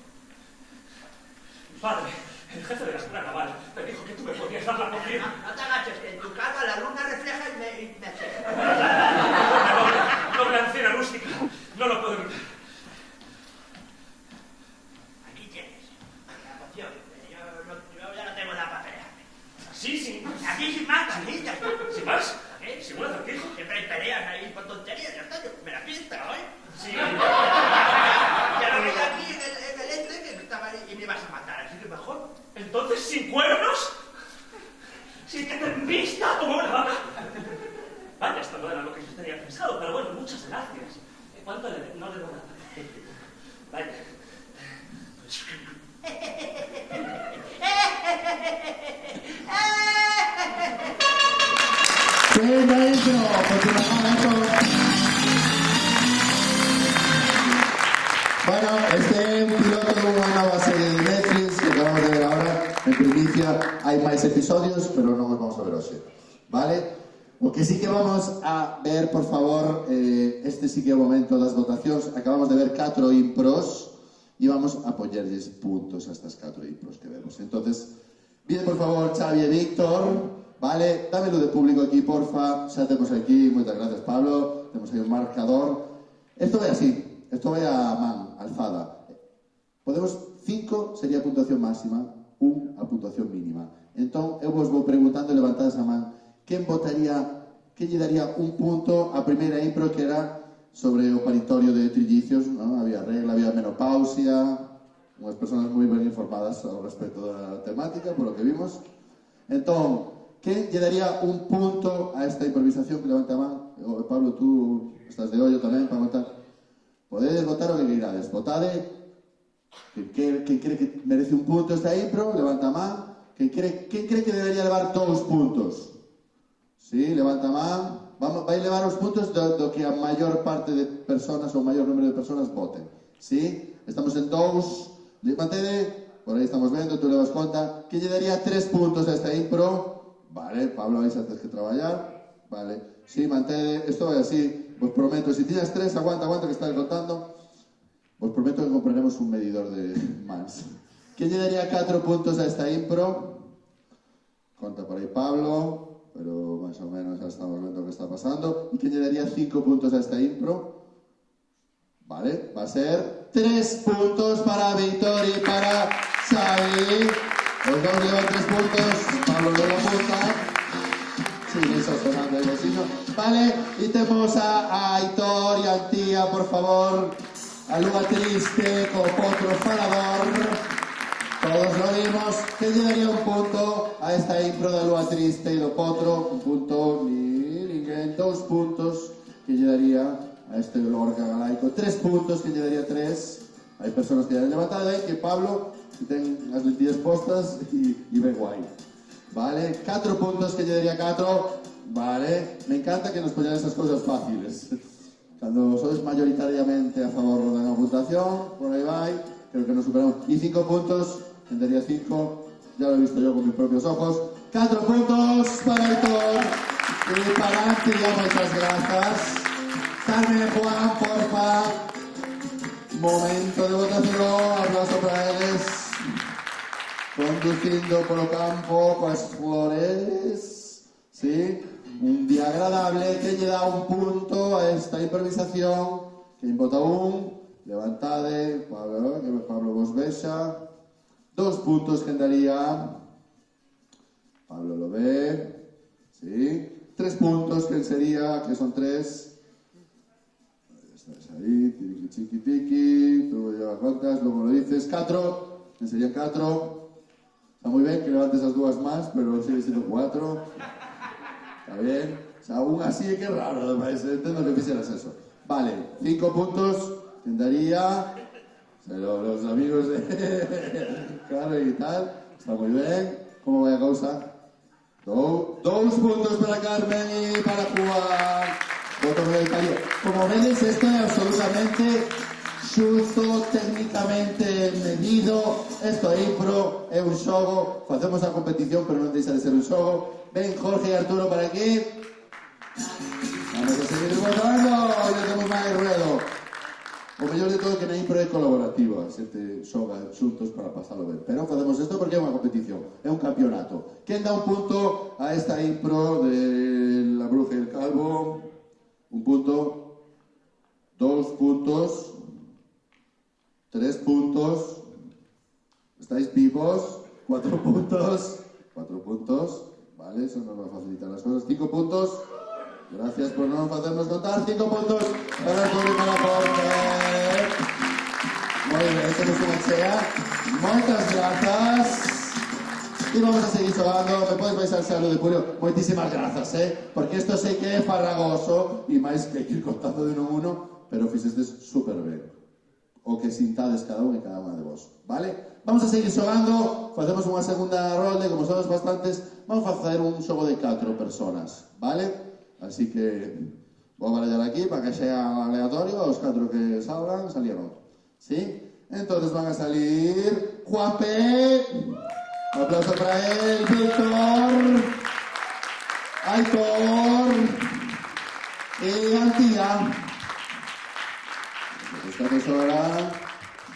Speaker 9: Padre, el jefe de la escuela naval me dijo que tú me podías dar la poción.
Speaker 3: No te agaches, que en tu cara la luna refleja y me ciega.
Speaker 9: Noble anciana rústica, no lo puedo evitar.
Speaker 3: Aquí tienes la poción. Yo ya no tengo la papelera.
Speaker 9: Así, sin
Speaker 3: Aquí sin más, aquí ya está.
Speaker 9: ¿Sin más?
Speaker 3: ¿Qué?
Speaker 9: ¿Sin un acertijo?
Speaker 3: Siempre hay peleas ahí por tonterías, ya está. Me la pides, pero hoy.
Speaker 9: Sí.
Speaker 3: Ya lo vi aquí en el este que estaba ahí y me ibas a matar, así que mejor.
Speaker 9: Entonces, ¿sin cuernos? ¿Sin que te vista como una vaca? Vaya, esto no era lo que yo tenía pensado, pero bueno, muchas gracias. ¿Cuánto le no le doy nada? Vaya.
Speaker 1: Venga, intro, continuamos. Bueno, este es un piloto de una nueva serie de Netflix que acabamos de ver ahora en primicia. Hay más episodios, pero no los vamos a ver hoy. ¿Vale? O que sí que vamos a ver, por favor, este sí que é o momento das votacións. Acabamos de ver 4 impros e vamos a poñerlles puntos a estas 4 impros que vemos. Entonces, pide por favor Xavi e Víctor, vale, dámelo de público aquí, porfa. Xa temos aquí, moitas gracias Pablo, temos aí un marcador. Isto vai así, isto vai a man, alzada. Podemos 5 sería a puntuación máxima, 1 a puntuación mínima. Entón, eu vos vou preguntando, levantades a man, quen votaría, quen lle daría un punto a primeira impro que era sobre o paritorio de trillizos, ¿no? Había regla, había menopausia, unhas persoas moi ben informadas ao respecto da temática, por lo que vimos. Entón, ¿Quen lle daría un punto a esta improvisación que levanta a man? Pablo, tú estás de ollo tamén para votar. Podedes votar o que queirades. Votade. Quen cree que merece un punto esta impro, levanta a man. Quen cree que debería levar 2 puntos? Sí, levanta a man. Vai levar os puntos do que a maior parte de personas ou o maior número de personas voten. Sí? Estamos en 2. Mantede, por aí estamos vendo, tú levas conta. Que lle daría 3 puntos a esta impro? Vale, Pablo, aí xa tens que traballar. Vale, sí, mantede, isto vai así. Vos prometo, se tiñas 3, aguanta que estás contando. Vos prometo que compraremos un medidor de mans. Que lle daría 4 puntos a esta impro? Conta por aí Pablo, pero máis ou menos xa estamos vendo o que está pasando. E que lle daría 5 puntos a esta impro? Vale, va a ser 3 puntos para Víctor y para Xavi. Os dos llevan 3 puntos, Pablo le da punta. Sí, eso sonando el bolsillo. Vale, y tenemos a Aitor y a Antía, por favor. A Lua Triste, con Potro Falador. Todos lo vimos. ¿Qué lle daría un punto a esta impro de Lua Triste y do Potro? Un punto, ni ninguén. 2 puntos. ¿Qué lle daría a este Lorca Galaico? 3 puntos. ¿Qué lle daría 3? Hay personas que ya han levantado ahí, que Pablo, que ten as lentillas postas y ve guai. Vale, 4 puntos, que lle daría 4. Vale, me encanta que nos poñan esas cosas fáciles. Cando sois mayoritariamente a favor da votación, por aí vai, creo que nos superamos. Y 5 puntos, que daría 5, ya lo he visto yo con mis propios ojos. 4 puntos para Aitor y para Antía, muchas gracias. Carmen, Juan, porfa. Momento de votación, aplauso para eles. Conducindo polo campo coas flores, sí, un día agradable que lle dá un punto a esta improvisación. Quen vota un, levantade, Pablo vos vexa. 2 puntos que daría, Pablo lo ve, sí. 3 puntos que sería, que son 3. Estás ahí, tiqui, tiqui, tú llevas cuentas, luego lo dices. 4, que serían 4. Está muy bien que levantes esas 2 más, pero sigue siendo 4. Está bien. O sea, aún así que raro, además. Entiendo que quisieras eso. Vale, 5 puntos. Tendría los amigos de Claro y tal. Está muy bien. ¿Cómo va a causa? 2 puntos para Carmen y para Juan. Voto mayoritario. Como veis, esto es absolutamente xusto, técnicamente medido. Esto é impro, é un xogo. Facemos a competición, pero non deixa de ser un xogo. Ven Jorge e Arturo para aquí. Vamos a seguir votando. Hoy temos máis ruedo. O mellor de todo que na impro é colaborativa. Xente xoga xuntos para pasalo ben. Pero facemos isto porque é unha competición. É un campeonato. Quen dá un punto a esta impro de La Bruja y el Calvo? Un punto. 2 puntos. 3 puntos. ¿Estáis vivos? 4 puntos. 4 puntos. Vale, eso nos va a facilitar las cosas. 5 puntos. Gracias por no hacernos contar. 5 puntos para el público de la Corte. Muy bien, tenemos una chea. Muchas gracias. Y vamos a seguir jugando. Me podéis baixar salud de Julio. Muchísimas gracias, porque esto sé que é farragoso y máis que ir contando de uno en uno, pero fixestes super ben. O que sintades cada un e cada unha de vos, vale? Vamos a seguir xogando, facemos unha segunda rolde, como somos bastantes, vamos a facer un xogo de 4 personas, vale? Así que vou barallar aquí para que sea aleatorio, os 4 que salgan, salieron, ¿sí? Entonces van a salir Juanpe, un aplauso para él, Víctor, Aitor y Antía. Estamos ahora.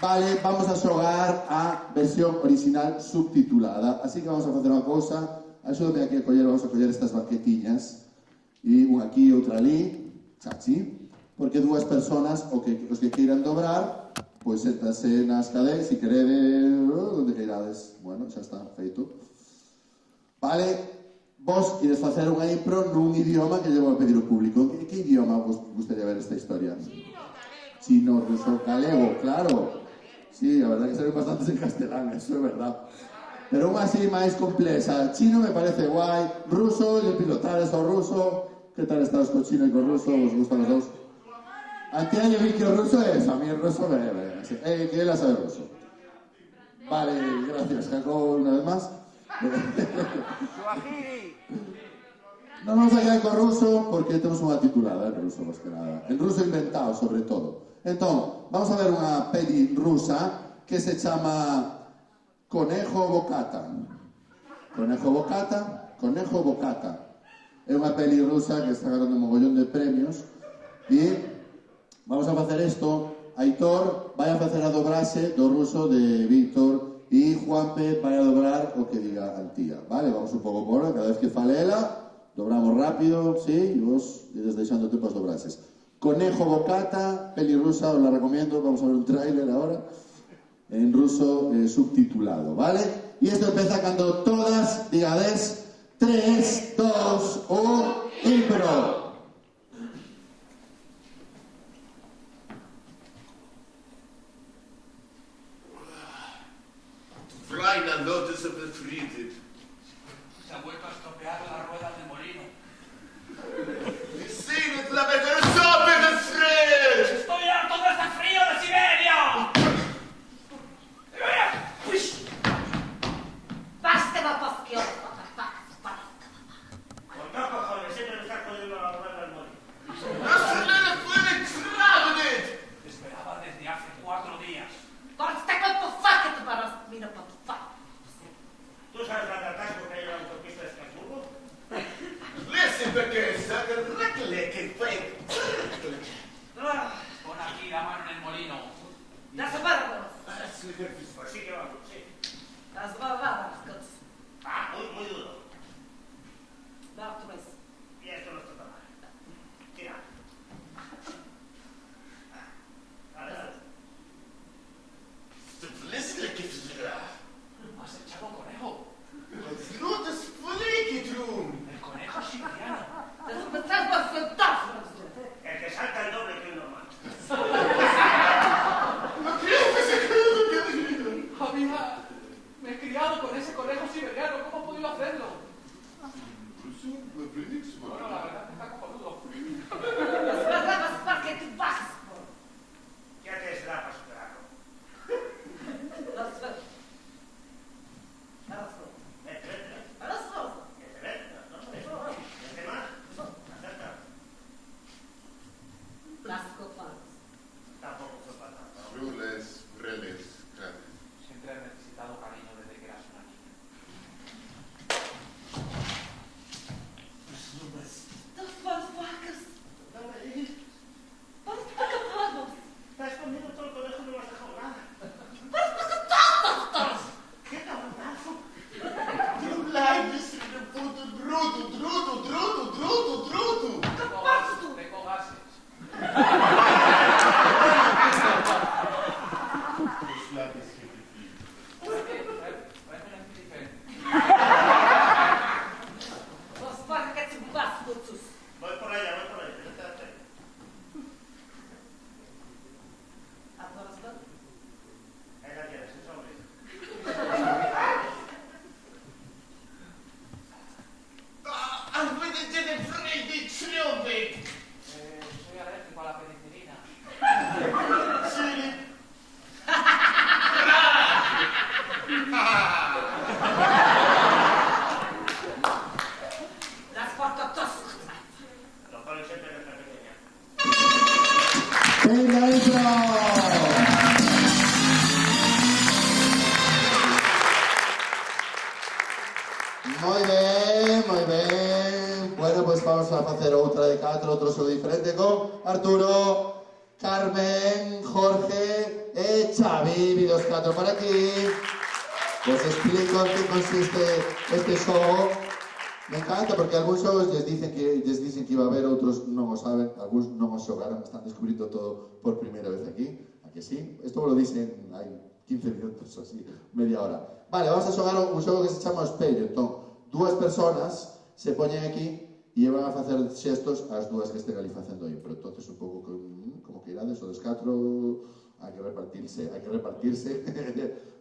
Speaker 1: Vale, vamos a xogar a versión original subtitulada. Así que vamos a facer unha cousa. Axúdame aquí a coller, vamos a coller estas baquetiñas. E unha aquí e outra ali. Chachi. Porque 2 personas, os que queiran dobrar, pois séntase nas cadeiras, se queredes, onde queirades. Bueno, xa está feito. Vale, vos queres facer unha impro nun idioma que lle vou a pedir ao público. Que idioma vos gustaría ver esta historia? Chino, ruso, galego, claro. Sí, la verdad que salen bastantes en castelán, eso es verdad. pero unha así máis complexa. Chino me parece guai, ruso, lle pilotades ao ruso. Que tal estás co chino e co ruso? Vos gustan os dous? A ti lle vi que o ruso é, a mí el ruso que ela sabe ruso. Vale, gracias, Jacob, una vez más. Non vamos a quedar co ruso porque temos unha titulada en ruso, más que nada. En ruso inventado, sobre todo. Entón, vamos a ver unha peli rusa que se chama Conejo Bocata. Conejo Bocata. É unha peli rusa que está ganando un mogollón de premios e vamos a facer isto. Aitor vai a facer a dobraxe do ruso de Víctor e Juanpe vai a dobrar o que diga Antía, vale? Vamos un pouco por hora, cada vez que fale ela dobramos rápido, sí, e vos ides deixando tempo as dobraxes. Conejo Bocata, peli rusa, os la recomiendo, vamos a ver un tráiler ahora en ruso subtitulado, ¿vale? Y esto empieza cuando todas digades 3, 2, 1, impro.
Speaker 2: Freina Lotte se befriedet.
Speaker 4: Se ha vuelto a estropear la rueda del molino.
Speaker 2: Die Sehne la better sope de fred!
Speaker 4: ¡Estoy harto de este frío de Siberia!
Speaker 6: Basta, pasquio.
Speaker 9: ¿Por qué cojones siempre me estás jodiendo la rueda del molino?
Speaker 2: No se le puede travedet!
Speaker 4: Te esperaba desde hace 4 días.
Speaker 6: Basta con tu faca, tu barras, mira pa tu faca.
Speaker 9: ¿Tú sabes la de atasco que hay en la autopista de Estrasburgo?
Speaker 2: Listen, perché sa che racle che fue.
Speaker 4: Pon aquí la mano en el molino.
Speaker 6: Das bárbaros.
Speaker 9: Pues sí que vamos, sí.
Speaker 6: Das bárbaros.
Speaker 9: Ah, muy duro.
Speaker 6: Da tu vez.
Speaker 9: Y esto no está tan mal. Tira. Ahora.
Speaker 2: Listen, che fue.
Speaker 4: ¿Has echado un conejo?
Speaker 2: Not a split room!
Speaker 4: El conejo siberiano.
Speaker 6: Das betrás por fantasmas.
Speaker 9: El que salta el doble que el normal.
Speaker 2: Ma che è questo?
Speaker 4: Me he criado con ese conejo siberiano. ¿Cómo he podido hacerlo? Bueno, la verdad que está cojonudo.
Speaker 6: Das bárbaros porque tu vas.
Speaker 9: Ya te será para superarlo.
Speaker 6: Das bárbaros.
Speaker 9: Vete, vete.
Speaker 6: Das bárbaros.
Speaker 9: Vete, vete. No, vete más. Acerca.
Speaker 6: Das copados.
Speaker 9: Tampoco fue para tanto.
Speaker 2: Rules, reles,
Speaker 4: Siempre he necesitado cariño desde que eras una niña.
Speaker 6: Das barbacas. Basta copados.
Speaker 9: Te has comido todo el conejo y no me has dejado nada.
Speaker 6: Basta copados.
Speaker 9: ¡Qué cabronazo!
Speaker 2: You like this in the foot, drutu!
Speaker 4: Tengo gases. Parece un antidifer.
Speaker 6: Das barbacas tu vas muchos.
Speaker 9: Voy por allá, espérate.
Speaker 6: Adoras bem?
Speaker 9: Ahí la tienes, ese hombre.
Speaker 2: I'm with the didn't free the trilby!
Speaker 4: Soy alérgico a la penicilina.
Speaker 2: Silly!
Speaker 6: Das barbacas.
Speaker 9: Lo ponen siempre en esta pequeña.
Speaker 1: ¡Venga, intro! Moi ben. Bueno, pues vamos a facer outra de catro, outro xogo diferente con Arturo, Carmen, Jorge e Xavi. Vidos catro por aquí. Vos explico en que consiste este xogo. Me encanta porque algúns xogos lles dicen que iba a haber, outros non o saben, algúns non o xogaron, están descubrindo todo por primeira vez aquí. A que sí? Isto lo dicen hai 15 minutos, así, media hora. Vale, vamos a xogar un xogo que se chama o espello. Entón, dúas personas se poñen aquí e van a facer xestos as dúas que estén ali facendo impro. Entonces, un pouco como que irades, o descatro, Hai que repartirse.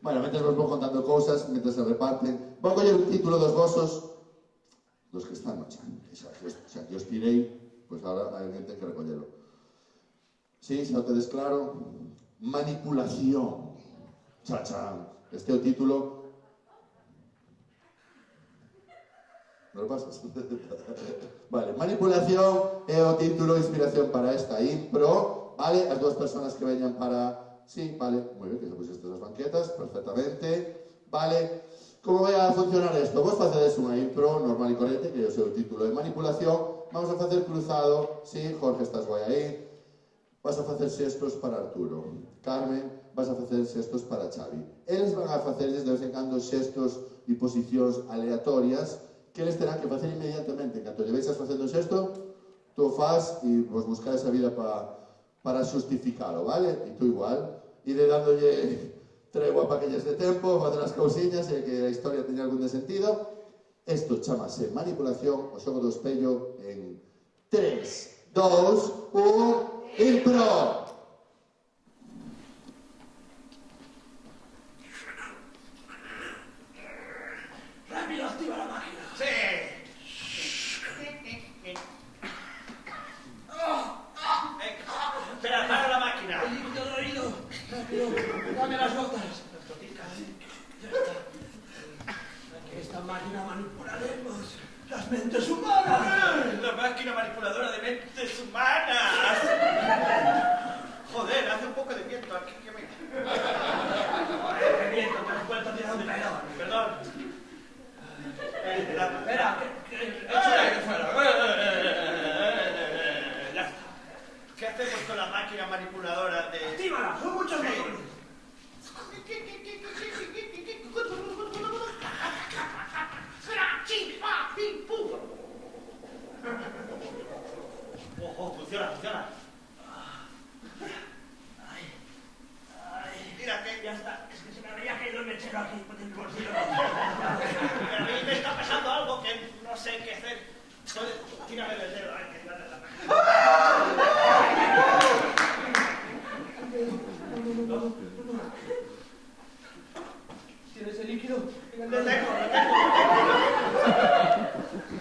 Speaker 1: Bueno, mentre vos vou contando cousas, mentre se reparten, vou coller un título dos vosos, dos que están no chan, xa que os tirei, pois agora hai alguén ten que recollelo. Sí, xa o tedes claro? Manipulación. Chachán. Este é o título. Non lo pasas? Vale, manipulación é o título, inspiración para esta impro. Vale, as dúas persoas que veñan para... Sí, vale, moi ben, que se pusiste as banquetas, perfectamente. Vale, como vai a funcionar isto? Vos facedes unha impro normal e corrente, que é o seu título de manipulación. Vamos a facer cruzado. Sí, Jorge, estás guai aí. Vas a facer xestos para Arturo. Carmen, vas a facer xestos para Xavi. Eles van a facerles de vez en cando xestos e posicións aleatorias que eles terán que facer inmediatamente. Canto lle veixas facendo o xesto, tú faz e vos buscades a vida para xustificalo, vale? E tú igual. Ide dándolle tregua para que lles de tempo, facer as cousiñas e que a historia teña algún de sentido. Isto chamase manipulación, o xogo do espello en 3, 2, 1, impro!
Speaker 4: ¡Rápido, activa la máquina!
Speaker 3: Sí. Espera, para la máquina.
Speaker 4: ¡El líquido del oído! ¡Rápido! ¡Dame las gotas!
Speaker 3: Las goticas.
Speaker 4: Ya está. Que esta máquina manipularemos las mentes humanas.
Speaker 3: La máquina manipuladora de mentes humanas. Joder, hace un poco de viento aquí que me...
Speaker 4: Joder, qué viento, te has vuelto a tirar un pelón.
Speaker 3: Perdón.
Speaker 4: Espera, echa el aire fuera.
Speaker 3: Ya está. ¿Qué hacemos con la máquina manipuladora de...
Speaker 4: ¡Actívala! ¡Son muchos botones!
Speaker 3: Oh, funciona. Mira que
Speaker 4: Ya está, es que se me había caído el mechero aquí por el bolsillo.
Speaker 3: a mí me está pasando algo que no sé qué hacer. Tírame del dedo, que darle la
Speaker 4: ¿Tienes el líquido? En el
Speaker 3: Lo
Speaker 4: dedo.
Speaker 3: tengo.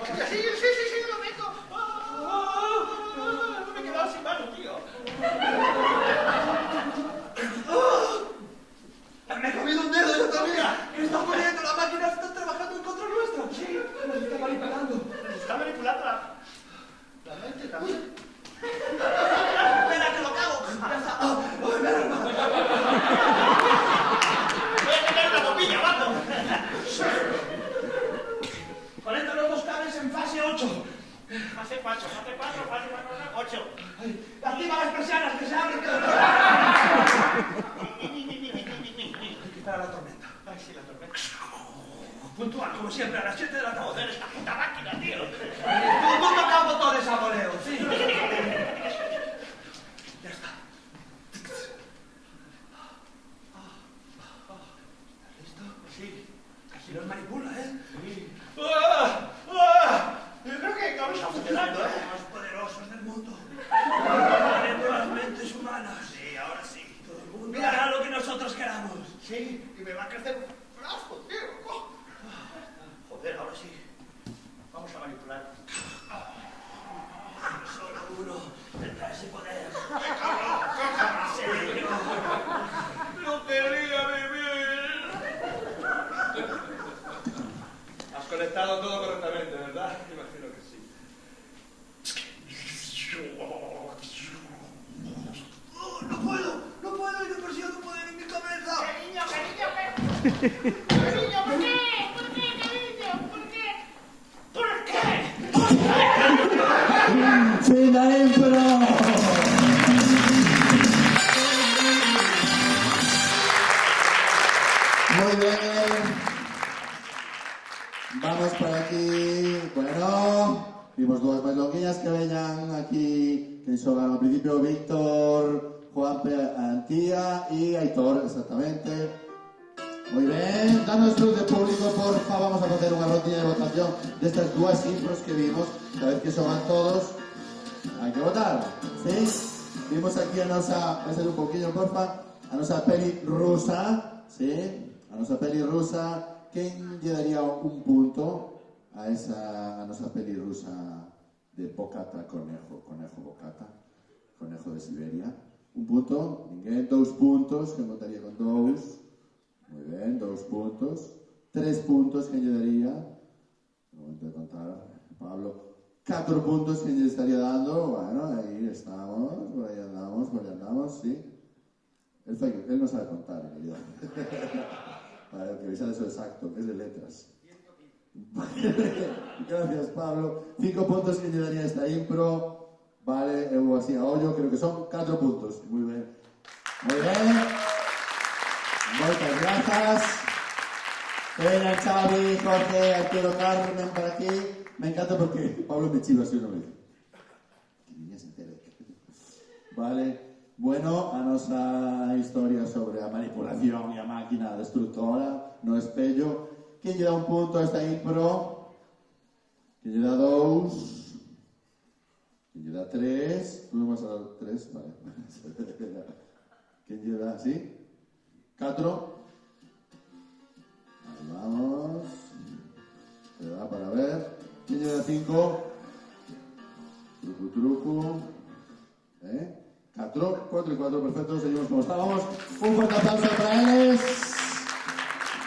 Speaker 3: Hostia, sí, lo tengo. No me he quedado sin mano, tío.
Speaker 4: ¡Me he comido un dedo yo también! ¿Qué está ocurriendo? La máquina está trabajando en contra nuestra. Sí, nos está manipulando.
Speaker 3: Está manipulando la mente también.
Speaker 4: ¡Espera, que lo cago! ¡Ya está! ¡Ay, menos mal!
Speaker 3: Voy a tener una bombilla abajo.
Speaker 4: Conecta los dos cables en fase 8.
Speaker 3: Fase 4, 8.
Speaker 4: ¡Activa las persianas, que se abren! Hay que esperar a la tormenta.
Speaker 3: Ay, sí, la tormenta.
Speaker 4: Puntual, como siempre, a las 7 de la tarde.
Speaker 3: Joder, esta puta máquina, tío.
Speaker 4: Tú tocas botones a voleo, sí. Ya está. ¿Estás listo?
Speaker 3: Sí.
Speaker 4: Casi nos manipula, ¿eh?
Speaker 3: Yo creo que ahora está funcionando, ¿eh?
Speaker 4: Los más poderosos del mundo. Manipulando las mentes humanas.
Speaker 3: Sí, ahora sí.
Speaker 4: Todo el mundo hará lo que nosotros queramos.
Speaker 3: Sí, y me va a crecer un brazo, tío. Joder, ahora sí. Vamos a manipular.
Speaker 4: Solo uno tendrá ese poder.
Speaker 3: ¡No quería vivir!
Speaker 2: Has conectado todo correctamente, ¿verdad? Imagino que sí.
Speaker 4: No puedo, y de por sí no poder en mi cabeza.
Speaker 5: Cariño, cariño, ¿por qué? ¿Por qué, cariño? ¿Por qué?
Speaker 3: ¿Por qué?
Speaker 1: ¡Fin de impro! Muy bien. Vamos por aquí. Bueno, vimos dúas máis longuiñas que veñan aquí, que xogan ao principio Víctor, Juanpe, Antía e Aitor, exactamente. Muy ben, danos luz de público, porfa, vamos a facer unha rondiña de votación destas dúas impros que vimos, a ver que xogan todos. Hai que votar, ¿sí? Vimos aquí a nosa... Vai ser un poquinho, porfa. a nosa peli rusa, sí? A nosa peli rusa, quen lle daría un punto a nosa peli rusa de Bocata Conejo, Conejo Bocata, Conejo de Siberia? Un punto, ninguén, 2 puntos, quen votaría con 2? Moi ben, 2 puntos. 3 puntos, quen lle daría? No momento de contar, Pablo. 4 puntos, quen lle estaría dando? Bueno, aí estamos, por aí andamos, sí. Él no sabe contar, en realidad. Vale, que veis eso exacto, que es de letras. Gracias, Pablo. 5 puntos que lle daría esta impro. Vale, eu así a ollo, creo que son 4 puntos. Muy ben. Muy ben. Moitas grazas. Veña, Xavi, Jorge, Arturo, Carmen, por aquí. Me encanta porque Pablo me chiva así una vez. Que niña se entere. Vale. Bueno, a nosa historia sobre a manipulación e a máquina destructora no espello. Quen lle dá un punto a esta impro? Quen lle dá 2? Quen lle dá 3? Tú me vas a dar 3, vale. Quen lle dá, sí? 4? Ahí vamos. Te da para ver. Quen lle dá 5? Truco. 4 y 4, perfecto, seguimos como estábamos. Un fuerte aplauso para ellos.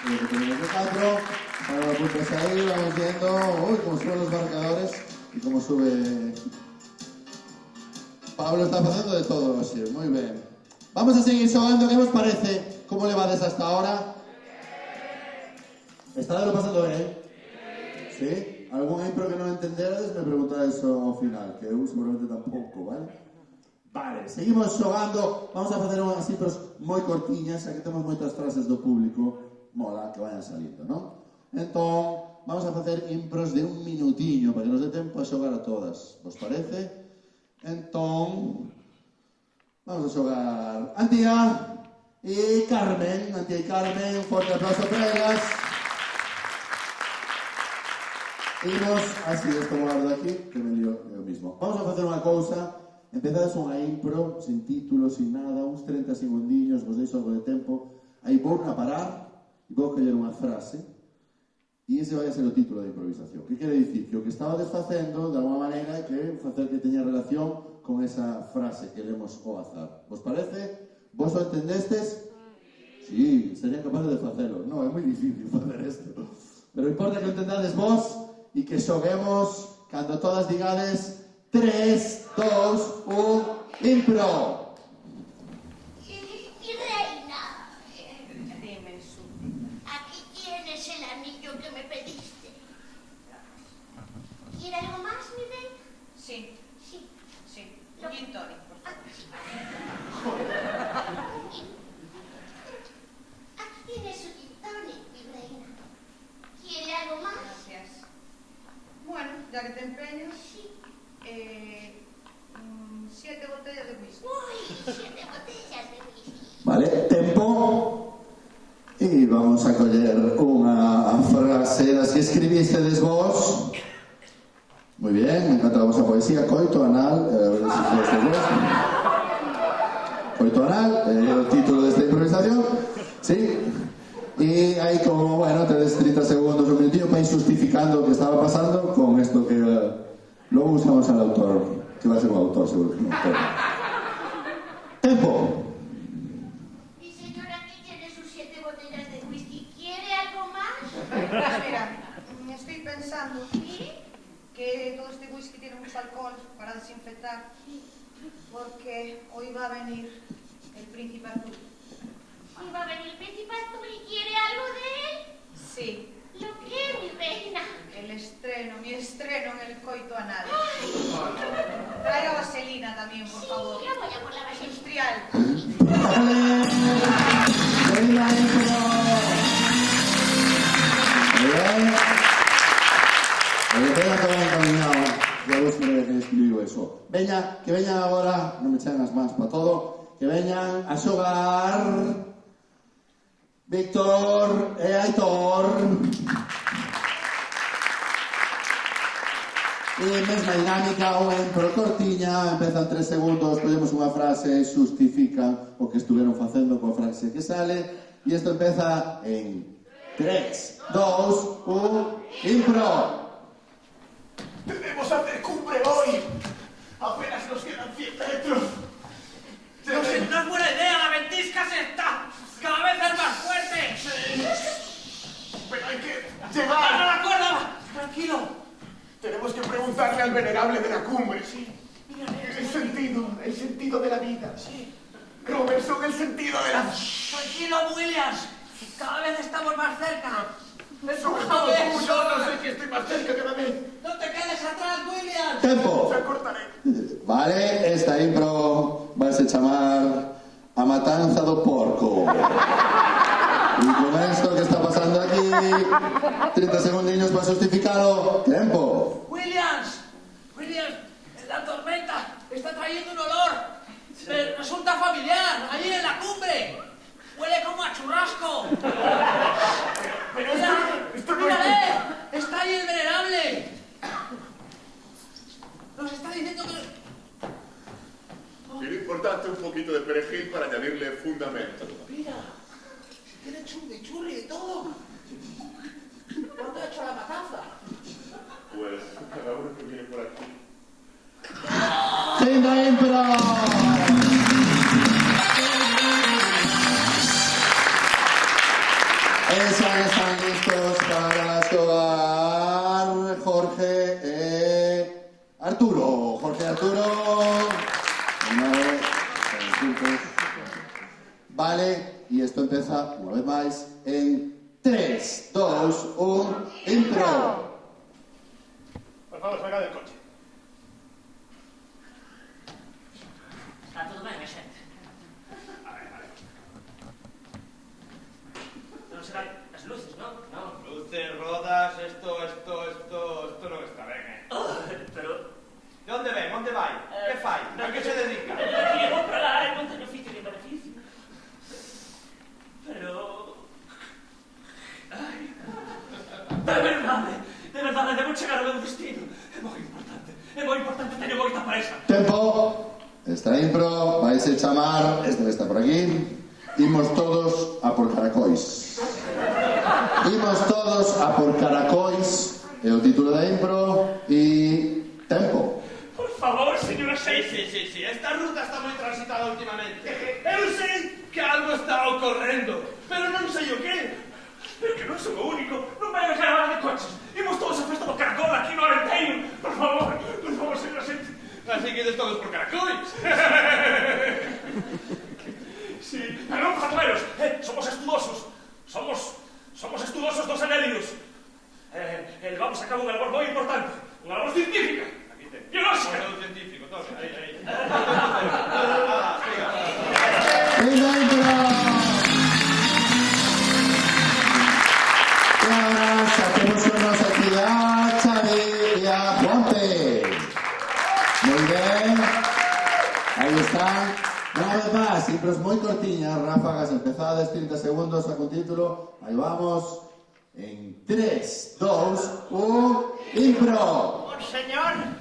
Speaker 1: Creo que tenemos de 4. Ahora lo apuntas ahí, vamos viendo. Uy, cómo suben los marcadores y cómo sube. Pablo está haciendo de todo, así, muy bien. Vamos a seguir xogando, ¿qué os parece? ¿Cómo le va desde hasta ahora? ¿Está lo pasando bien? ¿Sí? ¿Algún impro que no entenderes? Me pregunta eso ao final, que eu seguramente tampouco, ¿vale? Vale, seguimos xogando. Vamos a facer unhas impros moi cortiñas, xa que temos moitas frases do público. Mola que vayan salindo, non? Entón, vamos a facer impros de 1 minutiño para que nos dé tempo a xogar a todas. Vos parece? Entón, vamos a xogar Antía e Carmen. Antía e Carmen, un forte aplauso para elas. Imos así, esto vou guardar aquí, que me lío eu mismo. Vamos a facer unha cousa. Empezades unha impro, sin título, sin nada, uns 30 segundiños, vos deixo algo de tempo. Aí vou a parar e vou coller unha frase e ese vai a ser o título da improvisación. Que quere dicir? Que o que estaba desfacendo, de alguma maneira, é que facer que teña relación con esa frase que lemos ao azar. Vos parece? Vos o entendestes? Sí, serían capaces de facelo. No, é moi difícil facer isto. Pero importa que o entendades vos e que xoguemos cando todas digades 3, 2, 1, impro.
Speaker 10: Y reina,
Speaker 7: Dime, Su.
Speaker 10: aquí tienes el anillo que me pediste. ¿Quiere algo más, mi reina?
Speaker 7: Sí,
Speaker 10: Sí.
Speaker 7: un gin tonic, por favor.
Speaker 10: Aquí tienes su gin tonic, mi reina. ¿Quiere algo más?
Speaker 7: Gracias. Bueno, ya que te empeñas,
Speaker 10: Sí.
Speaker 7: 7 botellas de whisky.
Speaker 10: Uy, 7 botellas de whisky.
Speaker 1: Vale, tempo. E vamos a coller unha frase das que escribistedes vos. Moi bien, me encanta a vosa poesía. Coito anal, Coito anal, o título desta improvisación. Sí. E aí como, bueno, tedes 30 segundos, un minutinho para ir justificando o que estaba pasando con esto que luego buscamos al autor, que va a ser un autor seguro. Tempo.
Speaker 10: Mi señora, aquí tiene sus 7 botellas de whisky. ¿Quiere algo más?
Speaker 7: Pues mira, estoy pensando
Speaker 10: ¿Sí?
Speaker 7: que todo este whisky tiene mucho alcohol para desinfectar, porque hoy va a venir el príncipe azul.
Speaker 10: ¿Y va a venir el príncipe azul y quiere algo de él?
Speaker 7: Sí,
Speaker 10: ¿Lo que, mi reina?
Speaker 7: mi estreno en el coito anal.
Speaker 10: Ay,
Speaker 7: Traiga vaselina también, por
Speaker 10: sí,
Speaker 7: favor.
Speaker 10: ya voy a por la vaselina.
Speaker 7: Industrial.
Speaker 1: Venga, impro. Muy bien. Venga, todo encaminado. Ya vos que escribiu eso. Veña, que veñan agora, non me chegan as mans para todo, que veñan a xogar Víctor e Aitor. mesma dinámica, o impro cortiña, empezan 3 segundos, collemos unha frase, xustifican o que estuveron facendo coa frase que sale, e isto empeza en 3, 2, 1, impro.
Speaker 2: Debemos hacer cumbre hoy. Apenas nos quedan 100 metros.
Speaker 4: No es buena idea, la ventisca se está cada vez es más fuerte.
Speaker 2: Pero hay que
Speaker 4: ¡No
Speaker 2: llegar.
Speaker 4: la cuerda! Tranquilo.
Speaker 2: Tenemos que preguntarle al venerable de la cumbre. Sí. El sentido de la vida.
Speaker 4: Sí.
Speaker 2: Robertson, el sentido de la...
Speaker 4: Tranquilo, Williams. Cada vez estamos más cerca.
Speaker 2: Sobre todo tú, yo no sé si estoy más cerca cada vez.
Speaker 4: ¡No te quedes atrás, Williams!
Speaker 1: Tempo.
Speaker 2: Se cortaré.
Speaker 1: Vale, esta impro vai se chamar A Matanza do Porco. E con esto que está pasando aquí, 30 segundiños para justificalo. Tempo.
Speaker 4: Williams, la tormenta está trayendo un olor. Resulta familiar, allí en la cumbre. Huele como a churrasco.
Speaker 2: Pero esto no
Speaker 4: ¡Mírale!
Speaker 2: es...
Speaker 4: ¡Está ahí el venerable! Nos está diciendo que...
Speaker 2: Y lo importante, un poquito de perejil para añadirle fundamento.
Speaker 4: Mira, tiene churri y todo. ¿Cuánto ha hecho la matanza?
Speaker 2: Pues cada uno que viene por aquí.
Speaker 1: Fin de impro. Están listos para jugar Jorge e Arturo. Jorge e Arturo. Una vez, juntos. Vale, y esto empieza una vez más en 3, 2, 1, impro.
Speaker 2: Por favor, salga del coche.
Speaker 3: Está todo ben, xente. Non serán as luces, non? Non.
Speaker 11: Luces, rodas, esto no está ben,
Speaker 3: Pero...
Speaker 11: De onde ven? Onde vai? Que fai? A que se dedica?
Speaker 3: Llevo para lá e non teño oficio ni beneficio. Pero... Ai... De verdade, debo chegar ao meu destino. É moi importante, teño moita presa.
Speaker 1: Tempo. Esta impro vais a chamar, este está por aquí. Imos todos a por caracois. Imos todos a por caracois. É o título da impro e tempo.
Speaker 9: Por favor, señora Shea.
Speaker 11: Sí, esta ruta está moi transitada últimamente. Eu sei que algo está ocorrendo, pero non sei o que.
Speaker 9: Pero que non son o único. Non vai a caravana de coches. Imos todos a festa do caracol aquí no Arenteiro. Por favor, señora Shea.
Speaker 11: Así que ides todos por caracois.
Speaker 9: Sí, pero non fatueros. Somos estudosos. Somos estudosos dos anelios. Vamos a cabo unha labor moi importante. Unha labor científica.
Speaker 11: Aquí ten.
Speaker 9: Biolóxica.
Speaker 11: Un científico, tome, aí.
Speaker 1: Fin da impro. E ahora saquemos unos aquí a Xavi e a Juanpe. Muy bien. Ahí están. Una vez más, impros muy cortiñas, ráfagas empezadas, 30 segundos a un título. Ahí vamos. En 3, 2, 1, impro.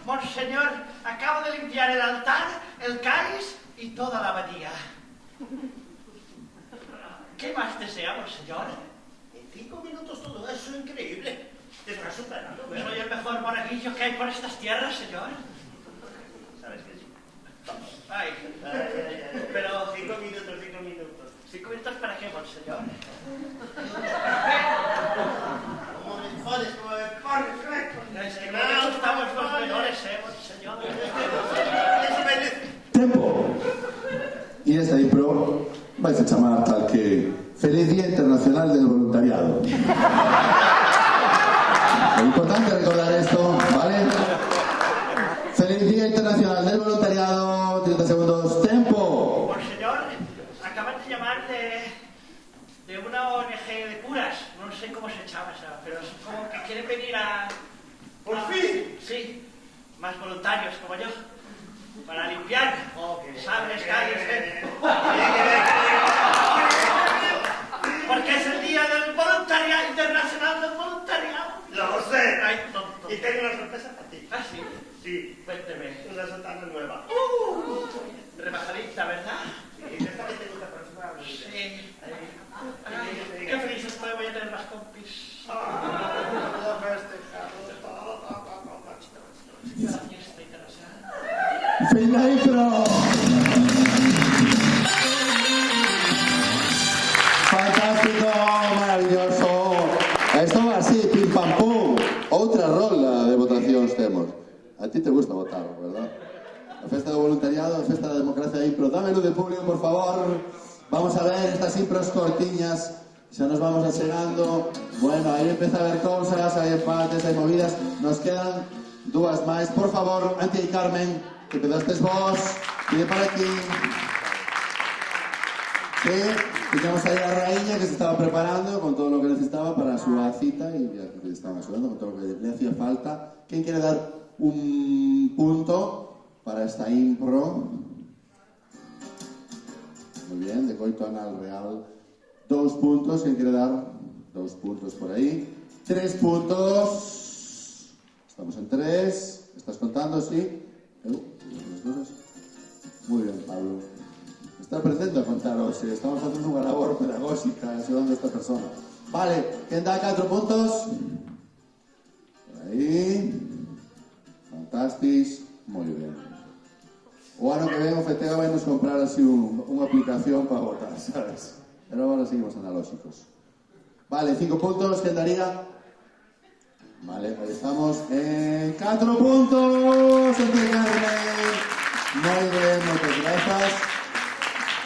Speaker 3: Monseñor, acabo de limpiar el altar, el cáliz y toda la abadía. ¿Qué más desea, monseñor?
Speaker 12: En 5 minutos todo eso, increíble. Te estás superando, ¿verdad?
Speaker 3: Soy el mejor monaguillo que hay por estas tierras, señor.
Speaker 12: Sabes que sí.
Speaker 3: Ay, pero...
Speaker 12: 5 minutos.
Speaker 3: 5 minutos para qué, monseñor.
Speaker 12: Como me pones,
Speaker 3: Es que no me gustamos los menores, monseñor.
Speaker 1: Tempo. Y esta impro vais a chamar tal que Feliz Día Internacional del Voluntariado. Muy importante recordar esto, ¿vale? Feliz Día Internacional del Voluntariado, 30 segundos, tempo.
Speaker 3: Monseñor, acaban de llamar de una ONG de curas, no sé cómo se llama, pero es como que quieren venir a...
Speaker 11: ¿Por fin?
Speaker 3: Sí, más voluntarios como yo, para limpiar sables, calles, porque es el Día del Voluntariado, Internacional del Voluntariado.
Speaker 12: Lo sé.
Speaker 3: Ay, tonto.
Speaker 12: Y tengo una sorpresa para ti.
Speaker 3: Ah, sí.
Speaker 1: impro. Dame luz de público, por favor. Vamos a ver estas impros cortiñas. Xa nos vamos achegando. Bueno, aí empeza a haber cousas, hai empates, hai movidas. Nos quedan dúas máis. Por favor, Antía e Carmen, que pedastes vos. Pide para aquí. Sí, teníamos aí a raíña que se estaba preparando con todo lo que necesitaba para a súa cita e ya que estaban axudando con todo lo que le hacía falta. Quen quere dar un punto para esta impro? Muy bien, de coito anal real. 2 puntos, ¿quién quiere dar? 2 puntos por ahí. 3 puntos. Estamos en 3. ¿Estás contando? Sí. Muy bien, Pablo. Está aprendiendo a contar hoy. Estamos haciendo una labor pedagógica ayudando a esta persona. Vale, ¿quién da 4 puntos? Por ahí. Fantástico. Muy bien. O ano que ven o Fetega vai nos comprar así unha aplicación para votar, sabes? Pero ahora seguimos analógicos. Vale, 5 puntos, ¿quién daría? Vale, ahí estamos en 4 puntos. Muy bien, muchas gracias.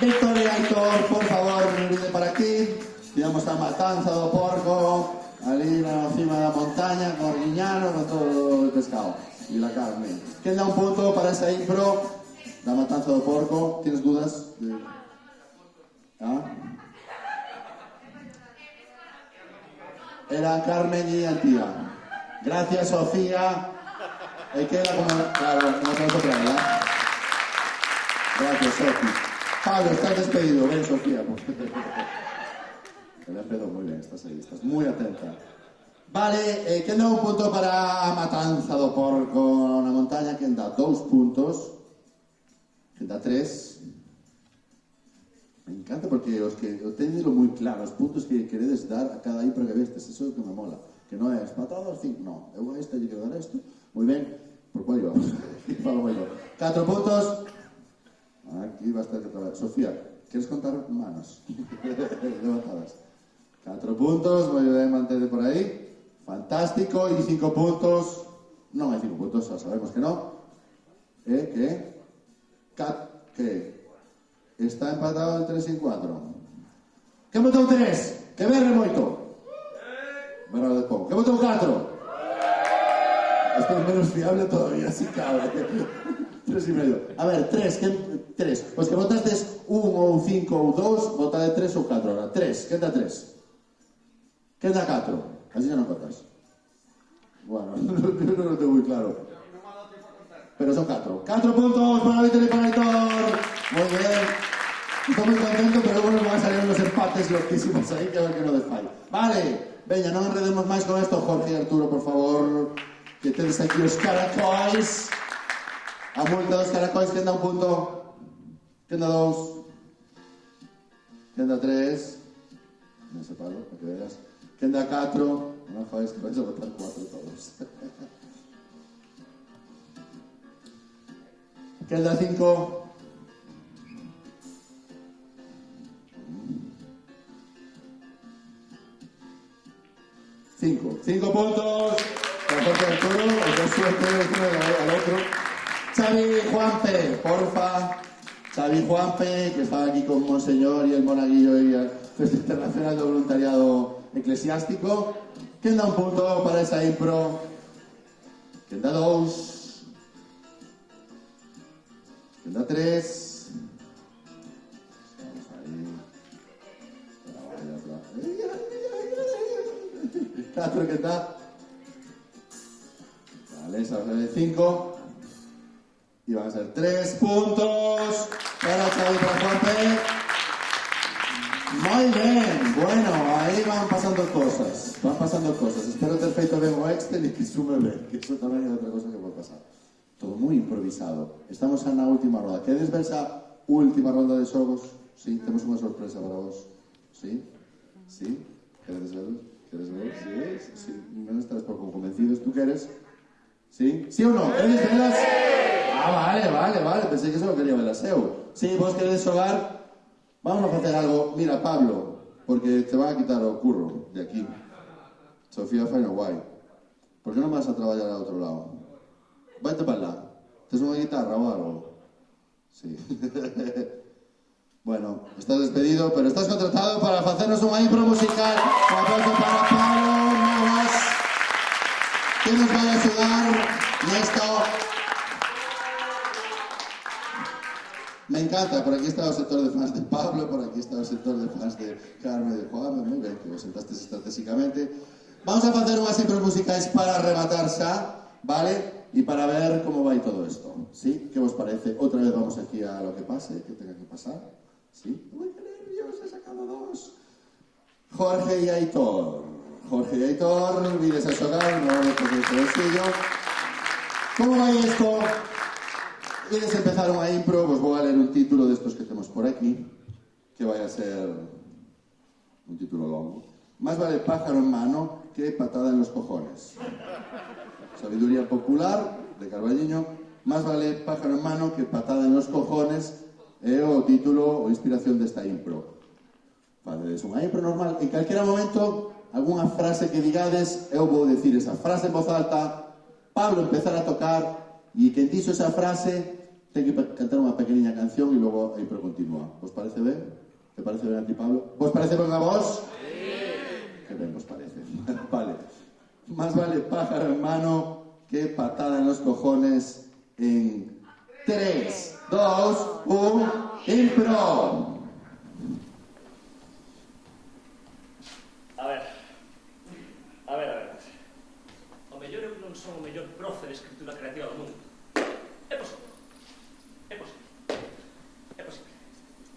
Speaker 1: Víctor y Aitor, por favor, venid para aquí. Tiramos a matanza do porco, ali na cima da montaña, con Arguiñano, con todo el pescado y la carne. ¿Quién da un punto para esa impro? La matanza do porco. ¿Tienes dudas? ¿Ah? Era Carmen y Antía. Gracias, Sofía. Queda como... Claro, no se lo ¿verdad? Gracias, Sofía. Pablo, estás despedido. Ven, Sofía. Te la pedo muy bien, estás ahí, estás muy atenta. Vale, ¿quién da un punto para a matanza do porco na montaña? ¿Quién da 2 puntos? ¿Quién da 3? Me encanta porque os que o teñelo moi claro, os puntos que queredes dar a cada impro que vestes, eso é o que me mola. Que non é patadas, 5, no. Eu a esta lle quero dar isto. Moi ben, por cual íbamos? 4 puntos. Aquí va a estar que traballar. Sofía, queres contar manos? Levantadas. 4 puntos, moi ben, mantente por aí. Fantástico, e 5 puntos. Non hai 5 puntos, xa sabemos que non. Que? Está empatado en 3 y 4. ¿Qué votó 3? Que berre moito. Bueno, despois. ¿Qué votó 4? Esto es menos fiable todavía, si cabe. 3 y medio. A ver, 3. ¿Quién? 3. Pues que votastes 1 ou 5 ou 2, vota de 3 ou 4 ahora. 3. ¿Quién da 3? ¿Quién da 4? Así ya no contas. Bueno, no lo tengo muy claro. Pero son 4. 4 puntos para Víctor y para Aitor. Muy bien. Estoy muy contento, pero bueno, me van a salir unos empates loquísimos ahí, que a ver que no desfai. Vale, veña, non enredemos máis con esto. Jorge y Arturo, por favor, que tedes aquí os caracois. A multa dos caracois, quen da un punto? Quen da 2? Quen da 3? Non se palo, para que veas. Quen da 4? Non fais que vais a votar 4 todos. Quen da 5? 5 puntos. Por parte de Arturo, os dos suerte uno al otro. Xavi Juanpe, porfa. Xavi Juanpe, que estaba aquí con Monseñor y el Monaguillo y el Festival Internacional de Voluntariado Eclesiástico. ¿Quién da un punto para esa impro? ¿Quién da 2? ¿Quién da 3? Vamos ahí. 4, ¿qué tal? Vale, esa va a ser 5. Y van a ser 3 puntos para Xavi y para Juanpe. Muy bien, bueno, ahí van pasando cosas. Espero ter feito ben o Excel e que sume ben, que eso tamén é outra cosa que pode pasar. Todo moi improvisado. Estamos na última ronda. Queres ver esa última ronda de xogos? Sí, temos unha sorpresa para vos. Sí? Sí? Queres verlo? ¿Quieres ver? Sí. No estás poco convencidos. ¿Tú quieres? ¿Sí? ¿Sí o no? ¿Queréis verlas? Ah, vale. Pensé que solo quería verlas eu. Sí, vos queréis xogar? Vamos a hacer algo. Mira, Pablo, porque te van a quitar o curro de aquí. Sofía fai no guai. Por que non vas a traballar ao outro lado? Vaite para lá. Tes unha guitarra ou algo? Sí. Bueno, estás despedido, pero estás contratado para hacernos unha impro musical. Un aplauso para Pablo Navas, que nos vai a ayudar nesto. Me encanta, por aquí está o sector de fans de Pablo, por aquí está o sector de fans de Carmen e de Juan, moi ben, que vos sentastes estratégicamente. Vamos a facer unhas impros musicais para rematar xa, vale? Y para ver cómo va y todo esto, ¿sí? ¿Qué os parece? Otra vez vamos aquí a lo que pase, que tenga que pasar, ¿sí? ¡Uy, qué nervios! He sacado dos. Jorge y Aitor. Jorge y Aitor, vienes a xogar, no me ponéis el bolsillo. ¿Cómo va esto? Vienes a empezar unha impro, pues voy a leer un título de estos que tenemos por aquí, que vaya a ser un título longo. Más vale pájaro en mano que patada en los cojones. Sabiduría popular, de Carballiño. Más vale pájaro en mano que patada en los cojones. O título o inspiración desta impro. Facedes unha impro normal. En calquera momento, algunha frase que digades, eu vou decir esa frase en voz alta, Pablo empezar a tocar, e quen dixo esa frase ten que cantar unha pequeniña canción e logo a impro continúa. Vos parece ben? Te parece ben a ti, Pablo? Vos parece ben a vos? Sí. Que ben vos parece. Vale. Más vale pájaro en mano que patada en los cojones en 3, 2, 1, impro.
Speaker 9: A ver. O mellor eu non son o mellor profe de escritura creativa do mundo. É posible.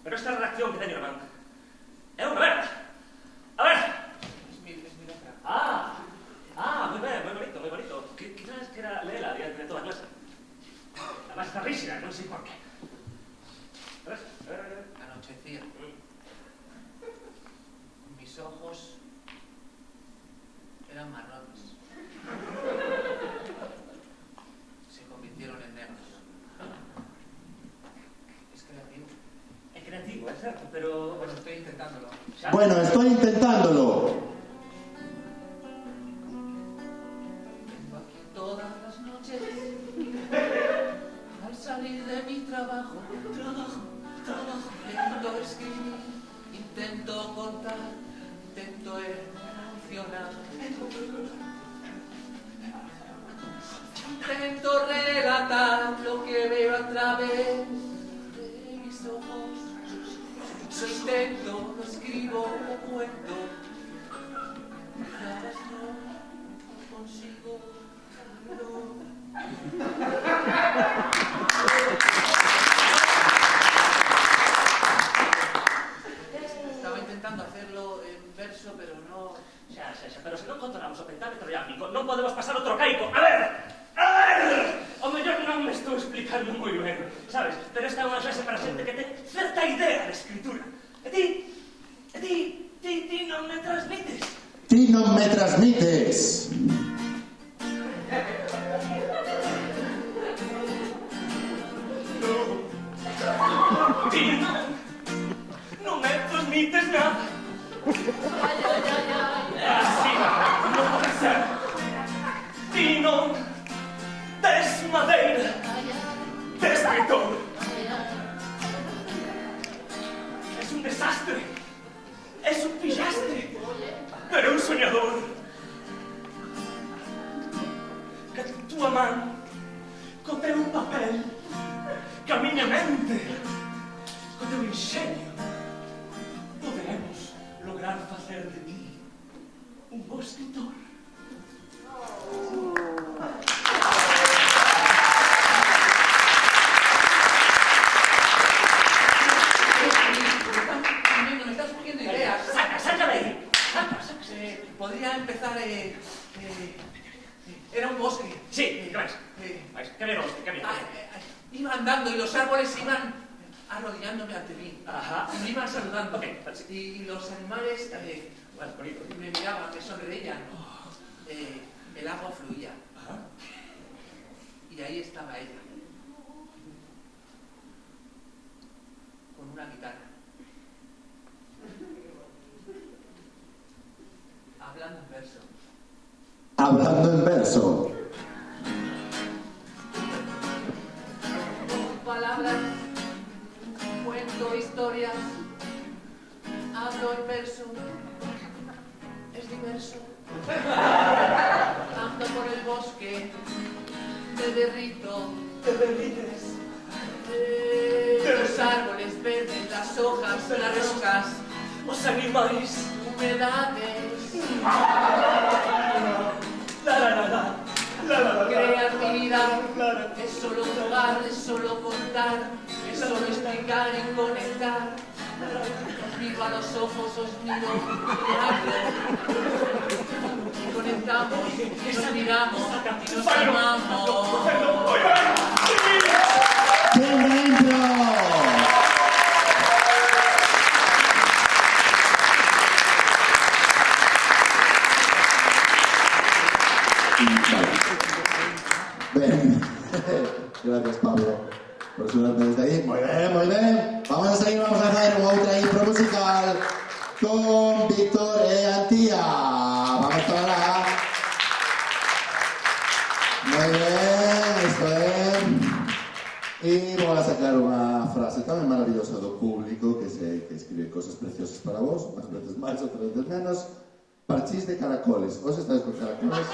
Speaker 9: Pero esta redacción que teño na man é unha merda. A ver.
Speaker 8: Es mi letra.
Speaker 9: Muy bonito. Quizás que era Lela diante de toda a clase. Además está rígida, non sei por qué. A ver.
Speaker 8: Anochecía. Mis ojos eran marrones. Se convirtieron en negros. Es creativo.
Speaker 9: É creativo, é certo, pero...
Speaker 8: Bueno, estoy intentándolo.
Speaker 1: Bueno, estoy intentándolo.
Speaker 8: Vengo aquí todas las noches. Al salir de mi trabajo. Intento escribir, intento contar, intento emocionar. Intento relatar lo que veo a través de mis ojos. Lo intento, lo escribo, lo cuento. Quizás no consigo hacerlo. Estaba intentando hacerlo en verso, pero no...
Speaker 9: Xa, pero se non controlamos o pentámetro diámico, non podemos pasar outro caico. A ver! O mellor non me estou explicando moi ben, sabes? Pero esta é unha clase para xente que ten certa idea de escritura. E ti non me transmites.
Speaker 1: Ti non me transmites.
Speaker 9: Ti non me transmites nada. Así non pode ser. Ti non tes madeira de escritor. Es un desastre. Es un pillastre. Pero un soñador. Que tua man, co teu papel, que a miña mente, co teu inxenio, poderemos lograr facer de ti un bo escritor.
Speaker 8: Me estás poniendo ideas.
Speaker 9: Saca de ahí.
Speaker 8: Podría empezar... era un bosque.
Speaker 9: Sí, ¿qué más? ¿Qué había bosque? ¿Qué había?
Speaker 8: Iba andando y los árboles iban arrodillándome ante mí.
Speaker 9: Ajá.
Speaker 8: Y me iban saludando.
Speaker 9: Ok,
Speaker 8: Y los animales
Speaker 9: bonito.
Speaker 8: me miraban, me sonreían. El agua fluía.
Speaker 9: Ajá.
Speaker 8: Y ahí estaba ella. Con una guitarra. Hablando en verso.
Speaker 1: Hablando en verso.
Speaker 8: Palabras cuento historias, hablo en verso, es diverso. Ando por el bosque, me derrito.
Speaker 11: ¿Te derrites?
Speaker 8: Los árboles verdes, las hojas, las rocas,
Speaker 11: ¿Os animáis?
Speaker 8: humedades, creatividad, es solo jugar, es solo contar, es solo explicar y conectar. Miro a los ojos, os miro, hablo, y conectamos, y nos miramos, y nos amamos.
Speaker 1: ¡Qué dentro! Ben. Gracias, Pablo, por sonarme desde ahí. Muy bien, muy bien. Vamos a seguir, vamos a hacer outra impro musical con Víctor e Antía. Vamos para lá. Muy bien, esto es. Y vamos a sacar unha frase tamén maravillosa do público que sei que escribe cosas preciosas para vos, unhas veces máis, outras veces menos. Parchís de caracoles. Vos estáis con caracoles?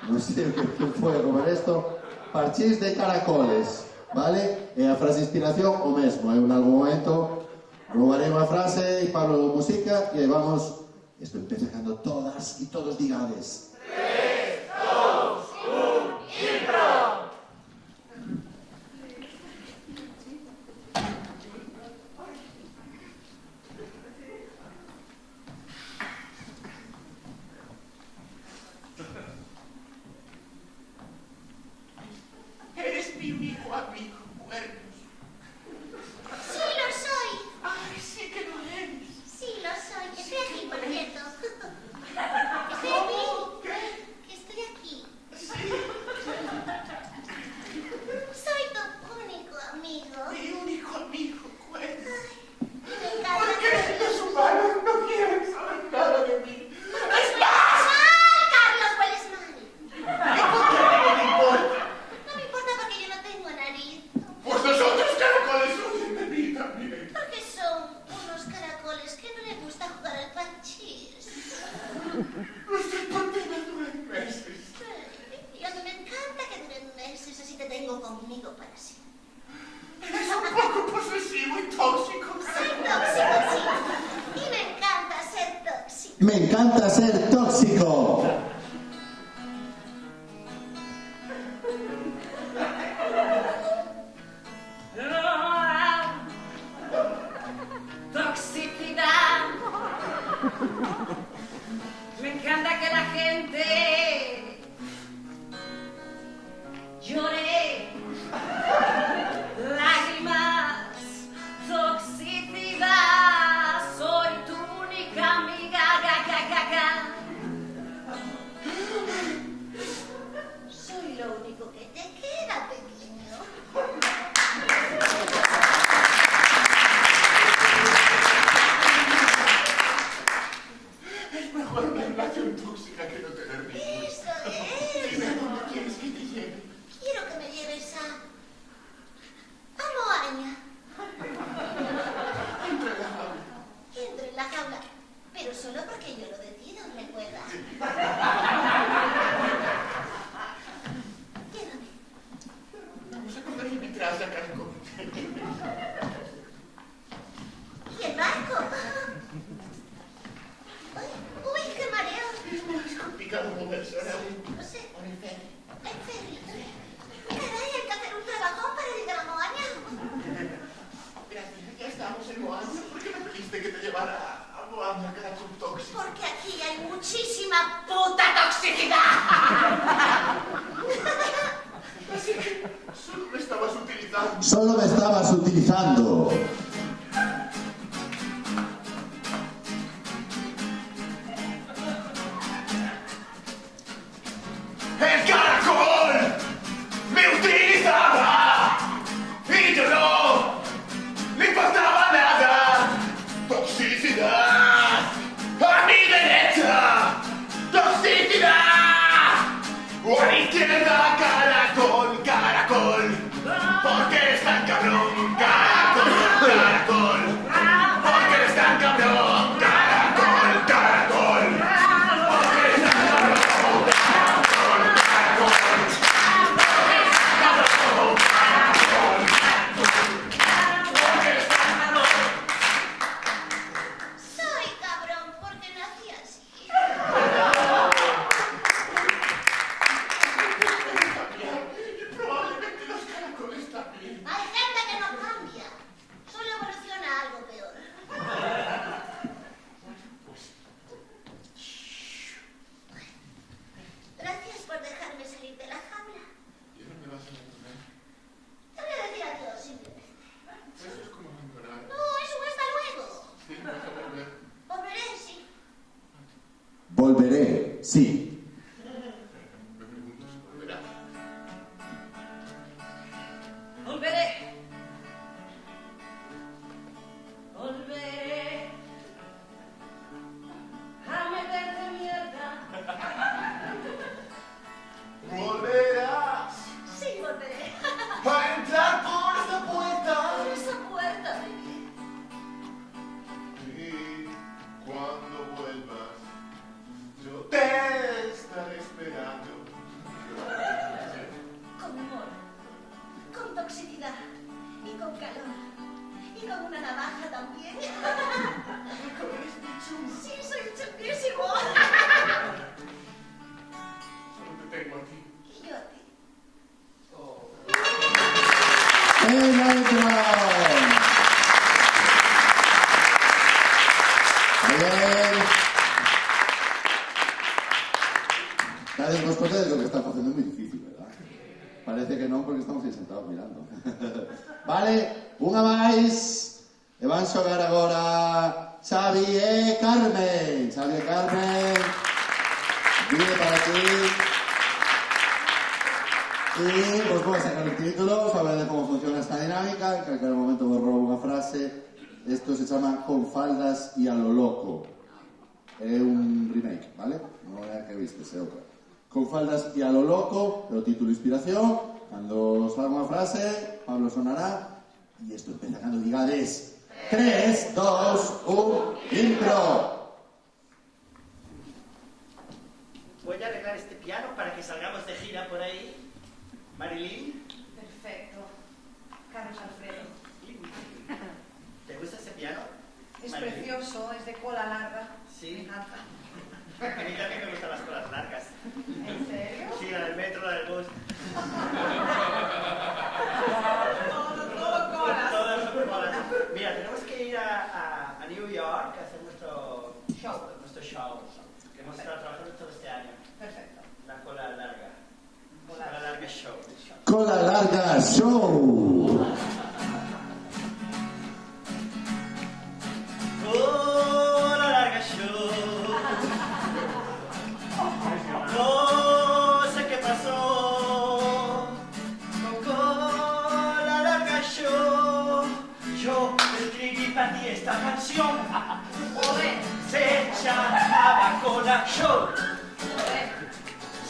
Speaker 1: Non sei o que foi a comer isto. Parchís de caracoles, vale? E a frase de inspiración o mesmo, en algún momento roubarei unha frase e Pablo música e aí vamos. Isto empieza cando todas e todos digades
Speaker 13: 3, 2, 1, impro!
Speaker 2: Eres mi único amigo, cuernos.
Speaker 10: Sí, lo soy.
Speaker 2: Ay, sí que lo eres.
Speaker 10: Sí, lo soy. Estoy aquí, por cierto. Estoy aquí. Que estoy aquí.
Speaker 2: Sí.
Speaker 10: Soy tu único amigo.
Speaker 2: Mi único amigo, cuernos.
Speaker 10: Me encanta.
Speaker 2: ¿Por qué los humanos no quieren saber nada de mí? ¡Es
Speaker 10: ¡Mal, Carlos! ¡Hueles mal!
Speaker 2: ¿Y por qué no me importa?
Speaker 10: No me importa porque yo no tengo nariz.
Speaker 2: Pues nosotros caracoles huyen de mí también.
Speaker 10: Porque son unos caracoles que no les gusta jugar al parchís.
Speaker 2: Nuestras partidas duran meses.
Speaker 10: Y a mí me encanta que duren meses, así te tengo conmigo para siempre.
Speaker 2: Eres un poco posesivo y tóxico.
Speaker 10: Soy tóxico, sí. Y me encanta ser tóxico.
Speaker 1: Me encanta ser tóxico.
Speaker 6: Toxicidad. Me encanta que la gente llore. Lágrimas. Toxicidad. Soy tu única amiga.
Speaker 10: Soy lo único que te queda, pequeño.
Speaker 2: Es mejor una relación tóxica que no tener ninguna.
Speaker 10: Eso es.
Speaker 2: Dime dónde quieres que te lleve.
Speaker 10: Quiero que me lleves a Moaña.
Speaker 2: Entra en la jaula.
Speaker 10: Entro en la jaula, pero solo porque yo lo decido, recuerda. Llévame.
Speaker 2: Vamos a coger mi traza, caracol.
Speaker 10: ¿Y el barco? Uy, qué mareo.
Speaker 2: Es más complicado moverse ahora.
Speaker 10: No sé.
Speaker 2: Por el ferry.
Speaker 10: El ferry. Caray, hay que hacer un trabajón para llegar a Moaña.
Speaker 2: Gracias, ya estamos en Moaña. ¿Por qué me pediste que te llevara a Moaña, caracol tóxico?
Speaker 10: Porque aquí hay muchísima puta toxicidad.
Speaker 2: Así que solo me estabas utilizando.
Speaker 1: Solo me estabas utilizando.
Speaker 2: ¡El caracol me utilizaba! Y yo no le importaba nada. Toxicidad a mi derecha. Toxicidad a mi izquierda. Caracol, caracol. Porque es tan cabrón. Caracol, caracol.
Speaker 1: Sí.
Speaker 2: Me pregunto si volverá.
Speaker 6: Volveré. Volveré a meterte mierda.
Speaker 2: Volverás
Speaker 6: Sí, volveré.
Speaker 2: a entrar por esta puerta.
Speaker 6: Por esa puerta, baby.
Speaker 2: Y cuando vuelvas, yo te estaré esperando.
Speaker 6: Con humor, con toxicidad y con calor. Y con una navaja también.
Speaker 2: ¿Cómo eres bicho?
Speaker 6: Sí, soy chulísimo.
Speaker 2: Solo te tengo a ti.
Speaker 6: Y yo a ti.
Speaker 1: ¡El otro! Muy bien. Cada vez más cosas de lo que está haciendo es muy difícil, ¿verdad? Parece que no, porque estamos ahí sentados mirando. Vale, unha máis. E van xogar agora Xavi e Carmen. Xavi e Carmen. Viene para aquí. Y vos vou a sacar el título, saber de cómo funciona esta dinámica. En calquer momento vos robo unha frase. Esto se chama Con faldas y a lo loco. É un remake, vale? Non é a que viste, é outra. Con faldas y a lo loco, é o título inspiración. Cando salga unha frase, Pablo sonará. Y esto empieza cando digades 3, 2, 1, intro.
Speaker 3: Voy a arreglar este piano para que salgamos de gira por ahí. Marilyn,
Speaker 7: Perfecto. Carlos Alfredo.
Speaker 3: ¿te gusta ese piano?
Speaker 7: Es
Speaker 3: Marilyn.
Speaker 7: precioso, es de cola larga.
Speaker 3: Sí.
Speaker 7: Me encanta.
Speaker 3: A mí también me gustan las colas largas.
Speaker 7: ¿En serio?
Speaker 3: Sí, la del metro, la del bus.
Speaker 7: Todo colas.
Speaker 3: Todas son colas. Mira, tenemos que ir a New York a hacer nuestro show. Que hemos estado trabajando todo este año.
Speaker 7: Perfecto.
Speaker 3: La cola larga. Cola larga show.
Speaker 1: Cola larga show.
Speaker 3: Cola larga show. No sé qué pasó con Cola larga show. Yo escribí para ti esta canción. Se llamaba Cola Show.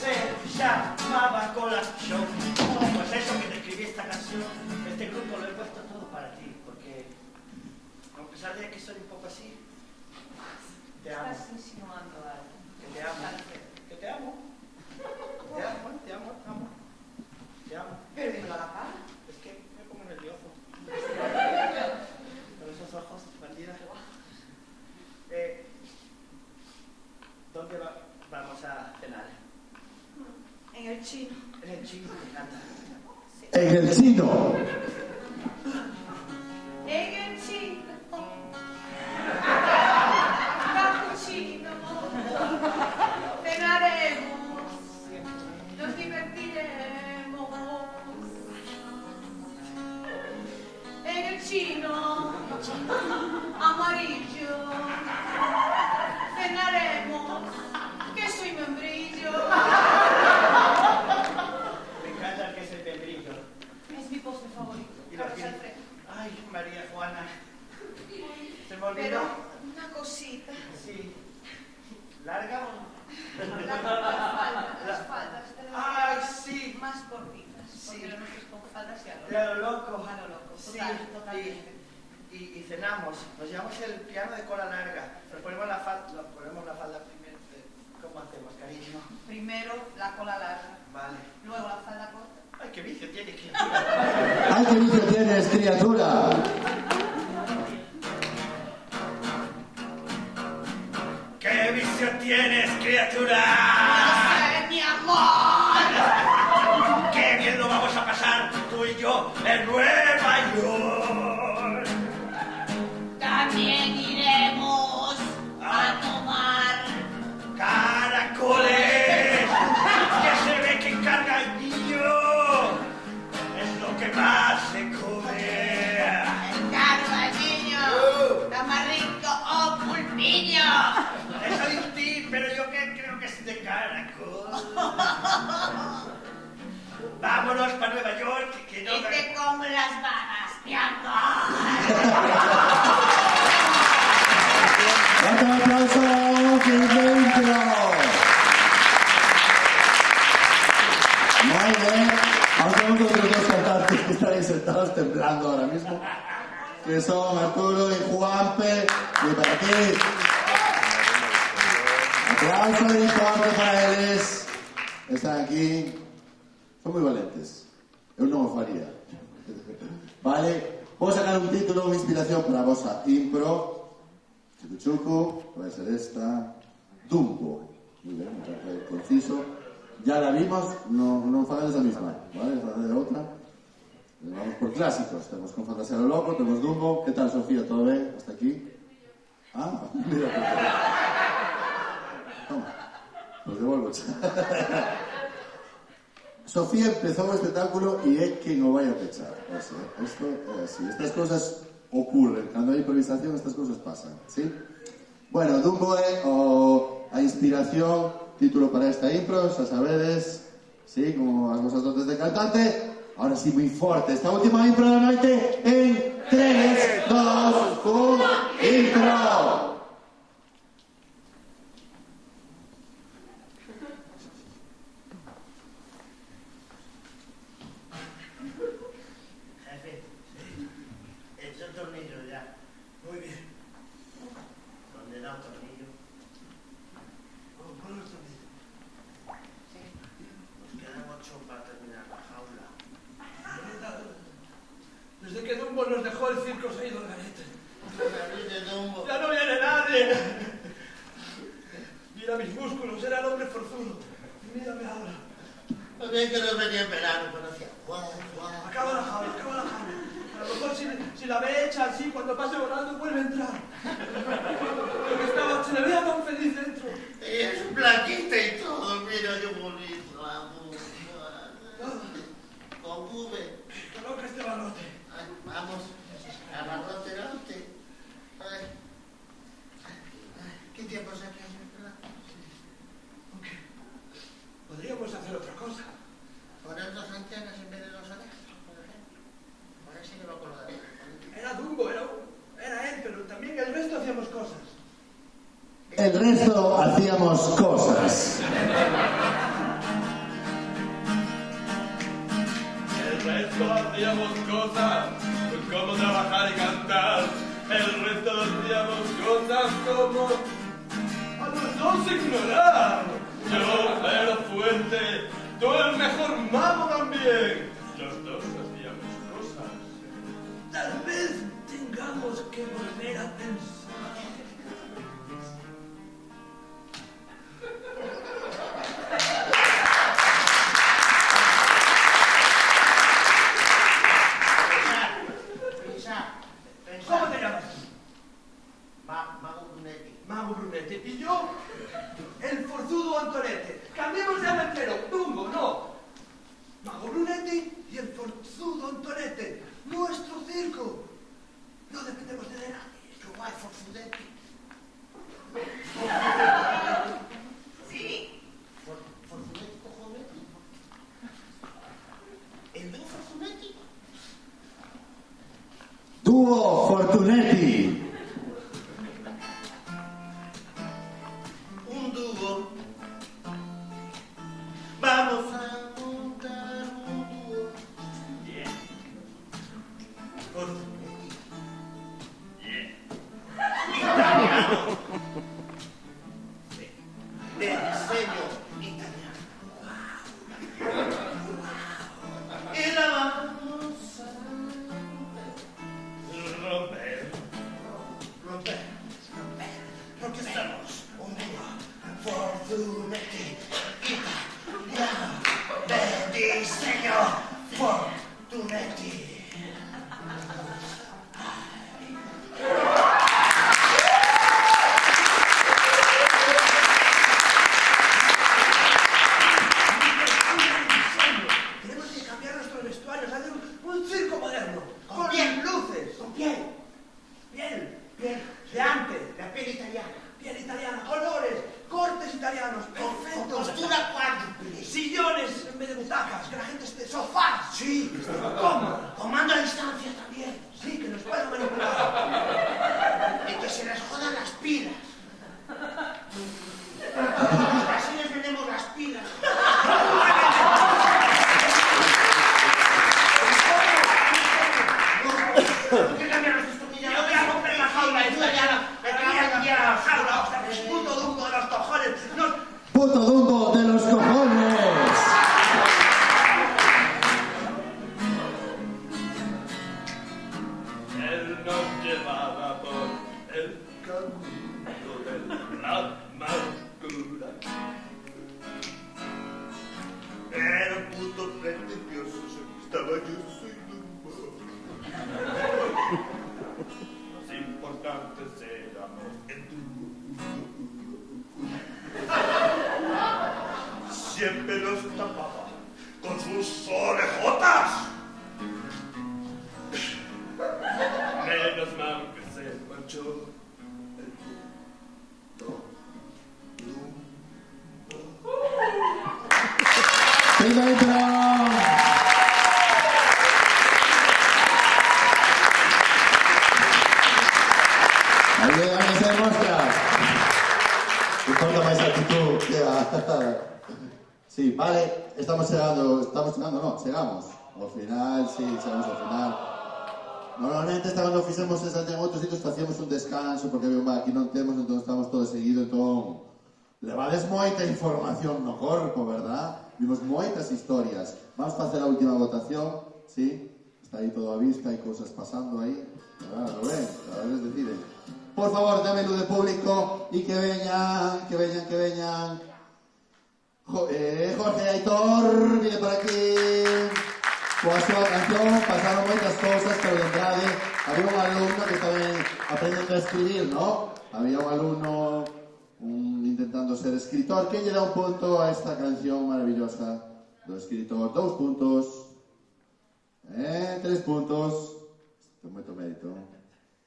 Speaker 3: Se llamaba Cola Show. Pues eso que te escribí esta canción, este grupo lo he puesto todo para ti, porque a pesar de que soy un poco así, te amo.
Speaker 7: Estás insinuando algo.
Speaker 3: Que te amo. Que te amo. Te amo, te amo, te amo. Te amo.
Speaker 7: Pero dímelo a la cara.
Speaker 3: Es que me pongo nervioso. Con esos ojos, bandida. ¿Dónde vamos a cenar?
Speaker 7: En el chino.
Speaker 3: En el chino, me encanta.
Speaker 1: En el chino.
Speaker 7: En el chino. Cappuccino. Cenaremos. Nos divertiremos. En el chino. Amarillo. Cenaremos. Que soy membrillo.
Speaker 3: Me encanta el queso y membrillo.
Speaker 7: Es mi postre favorito.
Speaker 3: Y lo
Speaker 7: Carlos
Speaker 3: tiene-
Speaker 7: Alfredo.
Speaker 3: Ay, María Juana. Se me olvidó.
Speaker 7: Pero una cosita.
Speaker 3: Sí. ¿Larga o no?
Speaker 7: Las faldas.
Speaker 3: Ay, sí.
Speaker 7: Más cortitas. Porque lo nuestro es con faldas y a lo
Speaker 3: De a lo loco.
Speaker 7: A lo loco.
Speaker 3: Sí,
Speaker 7: Totalmente.
Speaker 3: y cenamos. Nos llevamos el piano de cola larga. Nos ponemos la falda primero. ¿Cómo hacemos, cariño?
Speaker 7: Primero la cola larga.
Speaker 3: Vale.
Speaker 7: Luego la falda corta.
Speaker 3: Ay, qué vicio tiene que...
Speaker 1: ¡Ay, qué vicio tienes, criatura!
Speaker 3: ¡Qué vicio tienes, criatura!
Speaker 7: ¡Mi amor!
Speaker 3: ¡Qué bien lo vamos a pasar tú y yo en Nueva York!
Speaker 7: También iremos a tomar
Speaker 3: ¡Caracoles! ¡Que se ve que carga el niño! Es lo que más se come.
Speaker 7: cargo al niño. Está más rico o pulpiño.
Speaker 3: Eso de ti, pero yo creo que es de carne.
Speaker 12: Vámonos para Nueva York, que no...
Speaker 6: Y te como las vagas, mi amor.
Speaker 1: ¡Un aplauso! ¡Qué intro! Muy bien. Aunque tenemos otros dos cantantes que están ahí sentados temblando ahora mismo, que son Arturo y Juanpe. Y para ti. Aplauso y Juanpe para ellos. Están aquí. Son muy valentes. Yo no os faría. Vale. Vou sacar un título, una inspiración para a vosa impro. Chucuchucu, puede ser esta. Dumbo. Muy bien, conciso. Ya la vimos, no fagáis la misma, ¿vale? Fagáis de otra. Vamos por clásicos. Tenemos con Fantasía lo Loco, tenemos Dumbo. ¿Qué tal, Sofía? ¿Todo bien? ¿Hasta aquí? Ah, mira. Toma. Pues devuelvo. Sofía empezó un espectáculo y es que no vaya a pechar. O sea, esto es así. Estas cosas ocurren. Cuando hay improvisación, estas cosas pasan, ¿sí? Bueno, Dumbo é a inspiración, título para esta impro, xa sabedes, sí, como as vosas dotes de cantante. Ahora sí, moi forte, esta última impro da noite en 3, 2, 1, impro!
Speaker 12: Jefe, hecho el tornillo ya. Muy bien. ¿Dónde da un tornillo? Pon el tornillo. Nos quedan 8 para terminar la jaula.
Speaker 11: Desde que Dumbo nos dejó el circo se ha ido al garete.
Speaker 12: Dumbo.
Speaker 11: ¡Ya no viene nadie! Mira mis músculos, era el hombre forzudo. Mírame ahora.
Speaker 12: Lo bien que nos venía en verano, pero hacía guau.
Speaker 11: Acaba la jaula, acaba la jaula. A lo mejor si la ve hecha así, cuando pase volando vuelve a entrar. Porque se le veía tan feliz dentro.
Speaker 12: Y es blanquita y todo, mira qué bonito. Con V.
Speaker 11: Coloca este barrote.
Speaker 12: Ay, vamos, a barrote. Ay. ¿Qué tiempo se hace?
Speaker 11: Podríamos hacer otra cosa.
Speaker 12: Poner 2 antenas en vez de 2 orejas, por ejemplo. Por eso lleva con lo de...
Speaker 11: Era Dumbo, era él, pero también el resto hacíamos cosas.
Speaker 1: El resto hacíamos cosas.
Speaker 11: El resto hacíamos cosas, como trabajar y cantar. El resto hacíamos cosas como a los dos ignorar. Yo era fuerte, tú el mejor mago también. Los dos hacíamos cosas. Tal vez tengamos que volver a pensar. ¿Cómo te llamas?
Speaker 12: Mago Brunetti.
Speaker 11: Mago Brunetti. Y yo, el forzudo Antonete. Cambiemos de nombre entero. Dumbo, no. Mago Brunetti y el forzudo Antonete. Nuestro circo. No dependemos de nadie.
Speaker 12: Yo voy forzudetti.
Speaker 6: Sí.
Speaker 12: Forzudetti, cojonetti. ¿El dúo Forzunetti?
Speaker 1: Duo Fortunetti.
Speaker 12: Un dúo. Vamos a montar un dúo. Yeah. Forzunetti. Yeah. Italiano. Sí. De diseño italiano. Y la vamos a romper. Porque somos un dúo Fortunetti italiano de diseño Fortunetti.
Speaker 11: llevada por el camino de la amargura. Era un puto pretencioso, estaba yo soy los importantes éramos el siempre los tapaba con sus orejotas. Menos mal que se marchó el
Speaker 1: Ayúdame a hacer mostras. Importa más actitud. Sí, vale, estamos llegando, no, llegamos. Al final, sí, llegamos al final. Normalmente cuando fixemos esa en outros sitios facíamos un descanso porque aquí non temos, entón estamos todos seguidos, entón levades moita información no corpo, verdad? Vimos moitas historias. Vamos a facer a última votación, sí? Está aí todo a vista, hai cousas pasando aí. Claro, lo ven, cada vez deciden. Por favor, dame luz de público y que veñan. Jorge Aitor, viene por aquí. Coa súa canción pasaron moitas cousas, pero lembrade, había un alumno que estaba aprendendo a escribir, ¿no? Había un alumno intentando ser escritor. ¿Quién le da un punto a esta canción maravillosa do escritor? 2 puntos. 3 puntos. Ten moito mérito.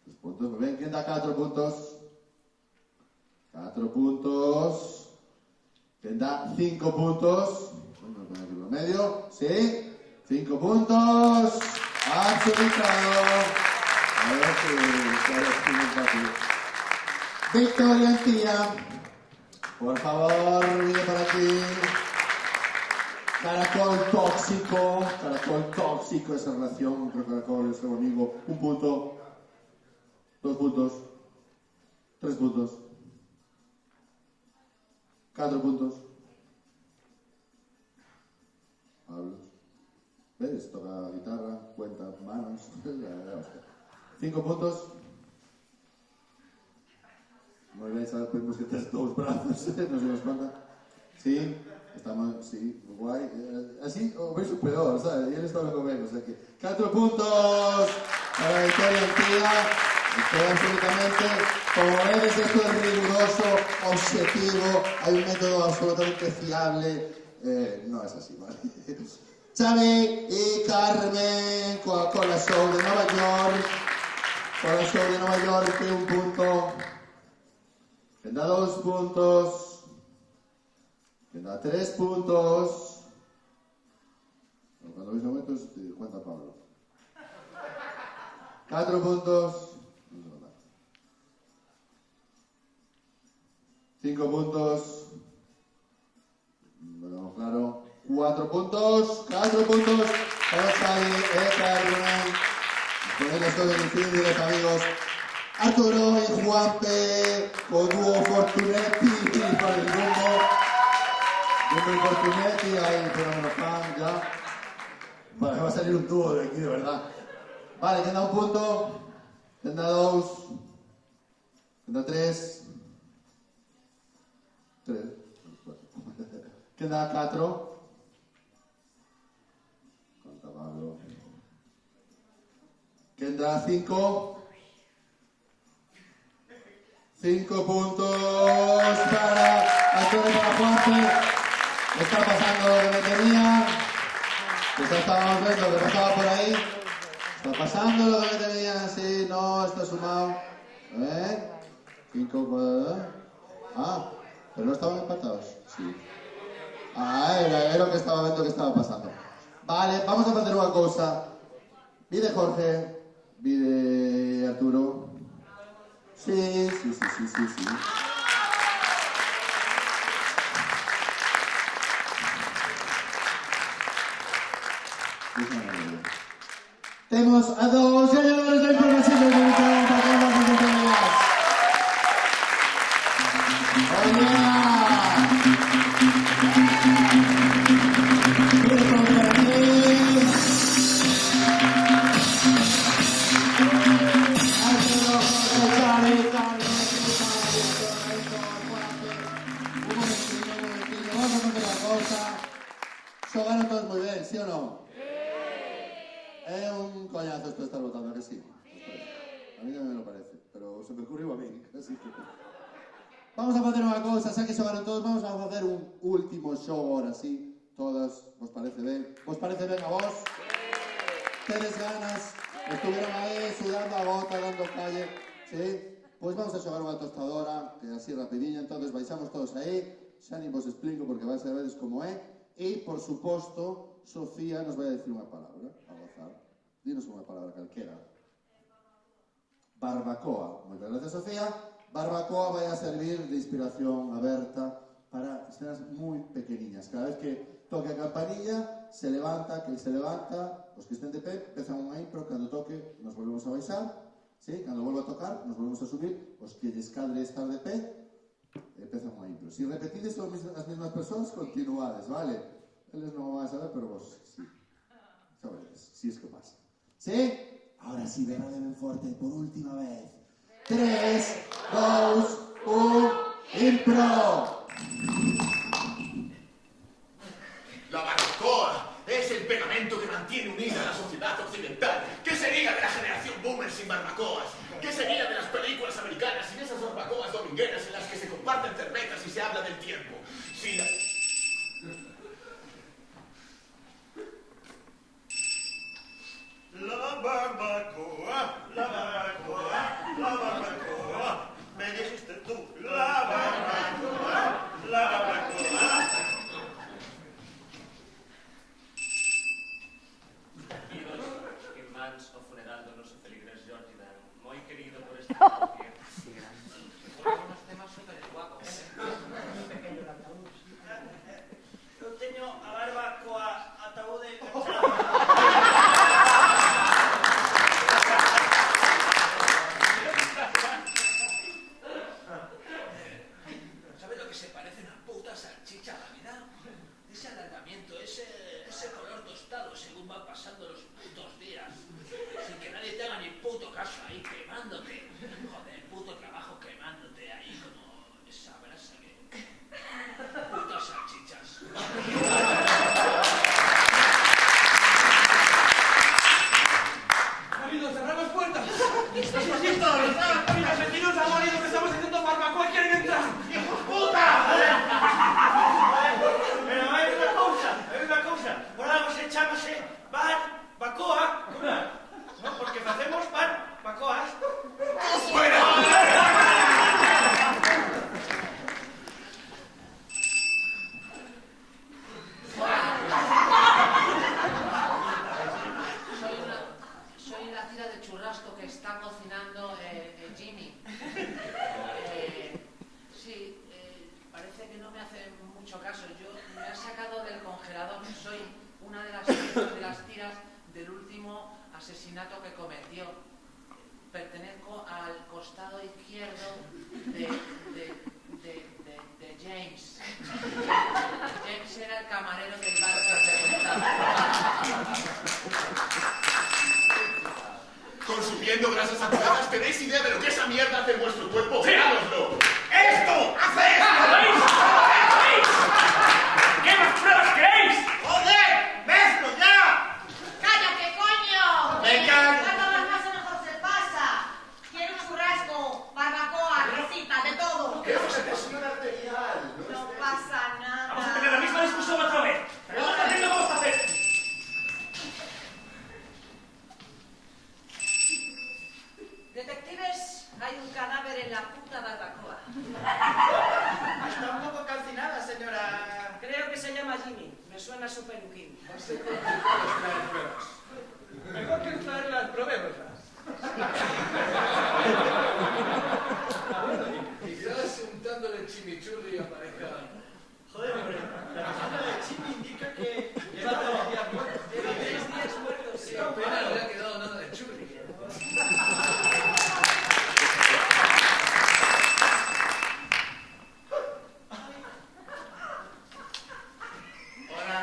Speaker 1: 3 puntos. Muy bien, ¿quién da 4 puntos? 4 puntos. ¿Quién da 5 puntos? Vamos a poner aquí por medio. ¿Sí? 5 puntos. Adjudicado. A ver si Victoria Antía. Por favor, viene por aquí. Caracol tóxico, esa relación entre Caracol y su amigo. 1 punto. 2 puntos. 3 puntos. 4 puntos. Pablo. ¿Ves? Toca guitarra, cuenta, manos. 5 puntos. Muy bien, sabemos que tienes 2 brazos, no se nos cuenta. Sí, estamos, sí, guay. Así, o veis un peor, ¿sabes? Y él está lo menos, o sea que 4 puntos para Victoria Antía. Estoy absolutamente, como veis, esto es riguroso, objetivo, hay un método absolutamente fiable. No es así, ¿vale? Xavi y Carmen con la show de Nueva York. Con la show de Nueva York, que 1 punto. Que da 2 puntos. Que da 3 puntos. Cuando veis aumentos, cuenta Pablo. 4 puntos. 5 puntos. Bueno, claro. 4 puntos. 4 puntos. Para Xavi y Carmen. Con el resto de mis amigos Arturo y Juanpe, con dúo Fortunetti para el rumbo. Rumbo Fortunetti, ahí ponemos fan ya. Vale, va a salir un dúo de aquí, de verdad. Vale, ¿quién da 1 punto? ¿Quién da 2? ¿Quién da 3? 3. ¿Quién da 4? Conta Pablo. ¿Quién da 5? 5 puntos para Antonio y para Juanpe. Está pasando lo que me tenía. Ya estábamos viendo lo que pasaba por ahí. Está pasando lo que me tenía. Sí, no, está sumado. 5. Pero no estaban empatados. Sí. Era lo que estaba viendo que estaba pasando. Vale, vamos a hacer una cosa. Vide Jorge. Vide Arturo. Sí. Tenemos a 2 ganadores de información de Comunicación para que vamos a tenerlas. ¡Hola! se me ocurriu a min, así que... Vamos a facer unha cousa, xa que xogaron todos, vamos a facer un último xogo, ahora sí, todas, vos parece ben? Vos parece ben a vos? Tedes ganas, estuveron aí sudando a gota, dando calle, sí? Pois vamos a xogar unha tostadora, que así rapidinho, entonces baixamos todos aí, xa nin vos explico porque vais a veres como é, e, por suposto, Sofía nos vai a decir unha palabra, a gozar. Dinos unha palabra calquera. Barbacoa. Moitas gracias, Sofía. Barbacoa vai a servir de inspiración aberta para escenas moi pequeniñas. Cada vez que toque a campanilla, se levanta, que se levanta, os que estén de pé, empezan unha impro, cando toque nos volvemos a baixar, ¿sí? Cando volva a tocar, nos volvemos a subir, os que lles cadre estar de pé, empezan unha impro. Si repetides as mesmas persoas, continuades, vale? Eles non o van a saber, pero vos sí. Sabedes, si es que pasa. ¿Sí? Ahora sí, berrade ben forte, por última vez. 3, 2, 1, impro.
Speaker 2: La barbacoa es el pegamento que mantiene unida a la sociedad occidental. ¿Qué sería de la generación boomer sin barbacoas? ¿Qué sería de las películas americanas sin esas barbacoas domingueras en las que se comparten cervezas y se habla del tiempo? Sin la...
Speaker 12: La barbacoa, la barbacoa, la barbacoa, me dijiste tú, la barbacoa, la barbacoa.
Speaker 8: Que mans o funeral do noso feligres Jordi Dan, moi querido por esta parroquia. Fueron unos temas super guapos,
Speaker 3: Pequeño el ataúd. Eu teño a barbacoa ataúde
Speaker 4: ¿Sabes lo que se parece una puta salchicha a la vida? Ese alargamiento, ese color tostado según van pasando los putos días. Sin que nadie te haga ni puto caso ahí quemándote. Joder, puto trabajo quemándote ahí como esa brasa que... Putas salchichas.
Speaker 11: ¡Marido, cerrad las puertas! ¡Estamos listos! ¡Mira, vecinos al marido que estamos haciendo barbacoa y quieren entrar! ¡Hijos puta!
Speaker 3: Pero hai unha cousa, por algo se chamase barbacoa, non? Porque facemos barbacoas.
Speaker 2: ¡Fuera!
Speaker 8: Soy la tira de churrasco que está cocinando Jimmy. Sí, parece que no me hace mucho caso. Yo me he sacado del congelador. Soy una de las tiras del último asesinato que cometió. Pertenezco al costado izquierdo de James. James era el camarero del bar que
Speaker 2: Consumiendo grasas saturadas, ¿tenéis idea de lo que esa mierda hace en vuestro cuerpo?
Speaker 9: Sí.
Speaker 2: ¡Veámoslo! ¡Esto! ¡Hace esto!
Speaker 9: ¿Veis? ¿Qué más pruebas queréis?
Speaker 12: ¡Joder! ¡Vezlo ya!
Speaker 7: ¡Cállate, coño!
Speaker 12: ¡Venga!
Speaker 7: Cuanto más pasa, mejor se pasa. Quiero un churrasco, barbacoa, risita, de todo.
Speaker 2: ¡Eso es presión arterial!
Speaker 7: No pasa nada.
Speaker 9: Vamos a tener la misma discusión otra vez. Pero vamos a hacer lo que vamos a hacer.
Speaker 7: Detectives, hay un cadáver en la puta barbacoa.
Speaker 3: Está un poco calcinada, señora.
Speaker 7: Creo que se llama Jimmy. Me suena su peluquín.
Speaker 11: Mejor que traerlas, probémoslas.
Speaker 4: Quizás untándole chimichurri aparezca...
Speaker 3: Joder, hombre, la receta de Jimmy indica que lleva 3 días muertos. Lleva 3 días muertos, sí.
Speaker 4: Apenas no le ha quedado nada de churri.
Speaker 12: Hola,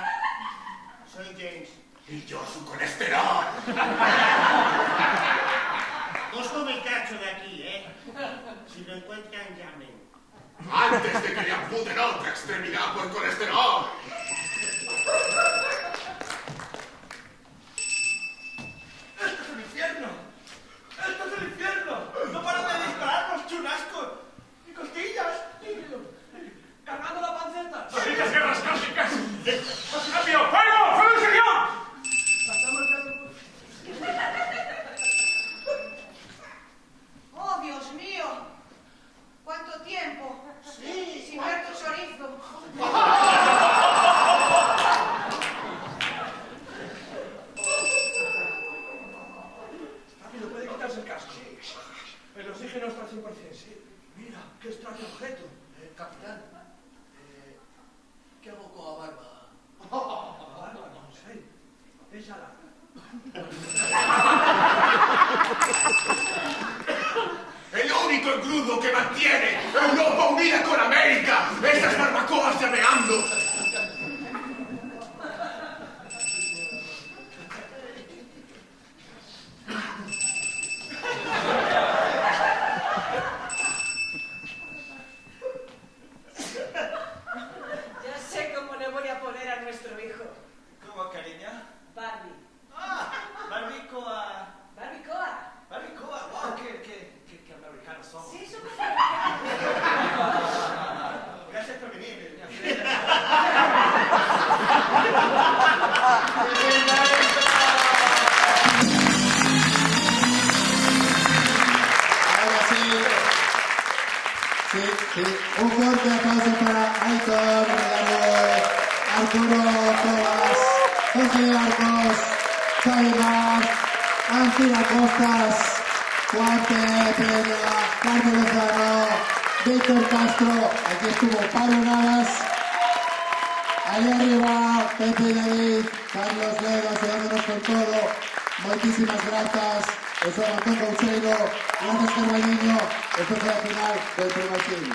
Speaker 12: soy James.
Speaker 2: ¡Y yo su colesterol!
Speaker 12: Busco mi cacho de aquí, ¿eh? Si lo encuentran, llamen.
Speaker 2: ¡Antes de que le amputen otra extremidad por colesterol!
Speaker 11: ¡Esto es el infierno! ¡Esto es el infierno! ¡No paran de disparar!
Speaker 4: 100%, sí. Mira, qué extraño objeto.
Speaker 8: Capitán, ¿qué hago con la barba?
Speaker 4: Barba, no sé. Déjala.
Speaker 2: El único engrudo que mantiene Europa unida con América, esas barbacoas llameando.
Speaker 7: Ya sé cómo le voy a poner a nuestro hijo.
Speaker 3: ¿Cómo, cariño?
Speaker 7: Barbie.
Speaker 3: Ah, barbicoa.
Speaker 7: Barbicoa.
Speaker 3: Barbicoa, wow, qué americanos somos.
Speaker 7: Sí, somos
Speaker 3: Gracias por venir.
Speaker 1: Ahora sí. Sí. Un fuerte aplauso para Aitor, Arturo Cobas, José Arcos, Xavi Mar, Ángela Costas, Juan Peña, Carlos Lozano, Víctor Castro, aquí estuvo Pablo Navas, allá arriba Pepe David, Carlos Ledo, ayudándonos con todo. Muchísimas gracias. Eso es Antón Coucheiro, gracias Carballiño. Esto fue el final del primer film.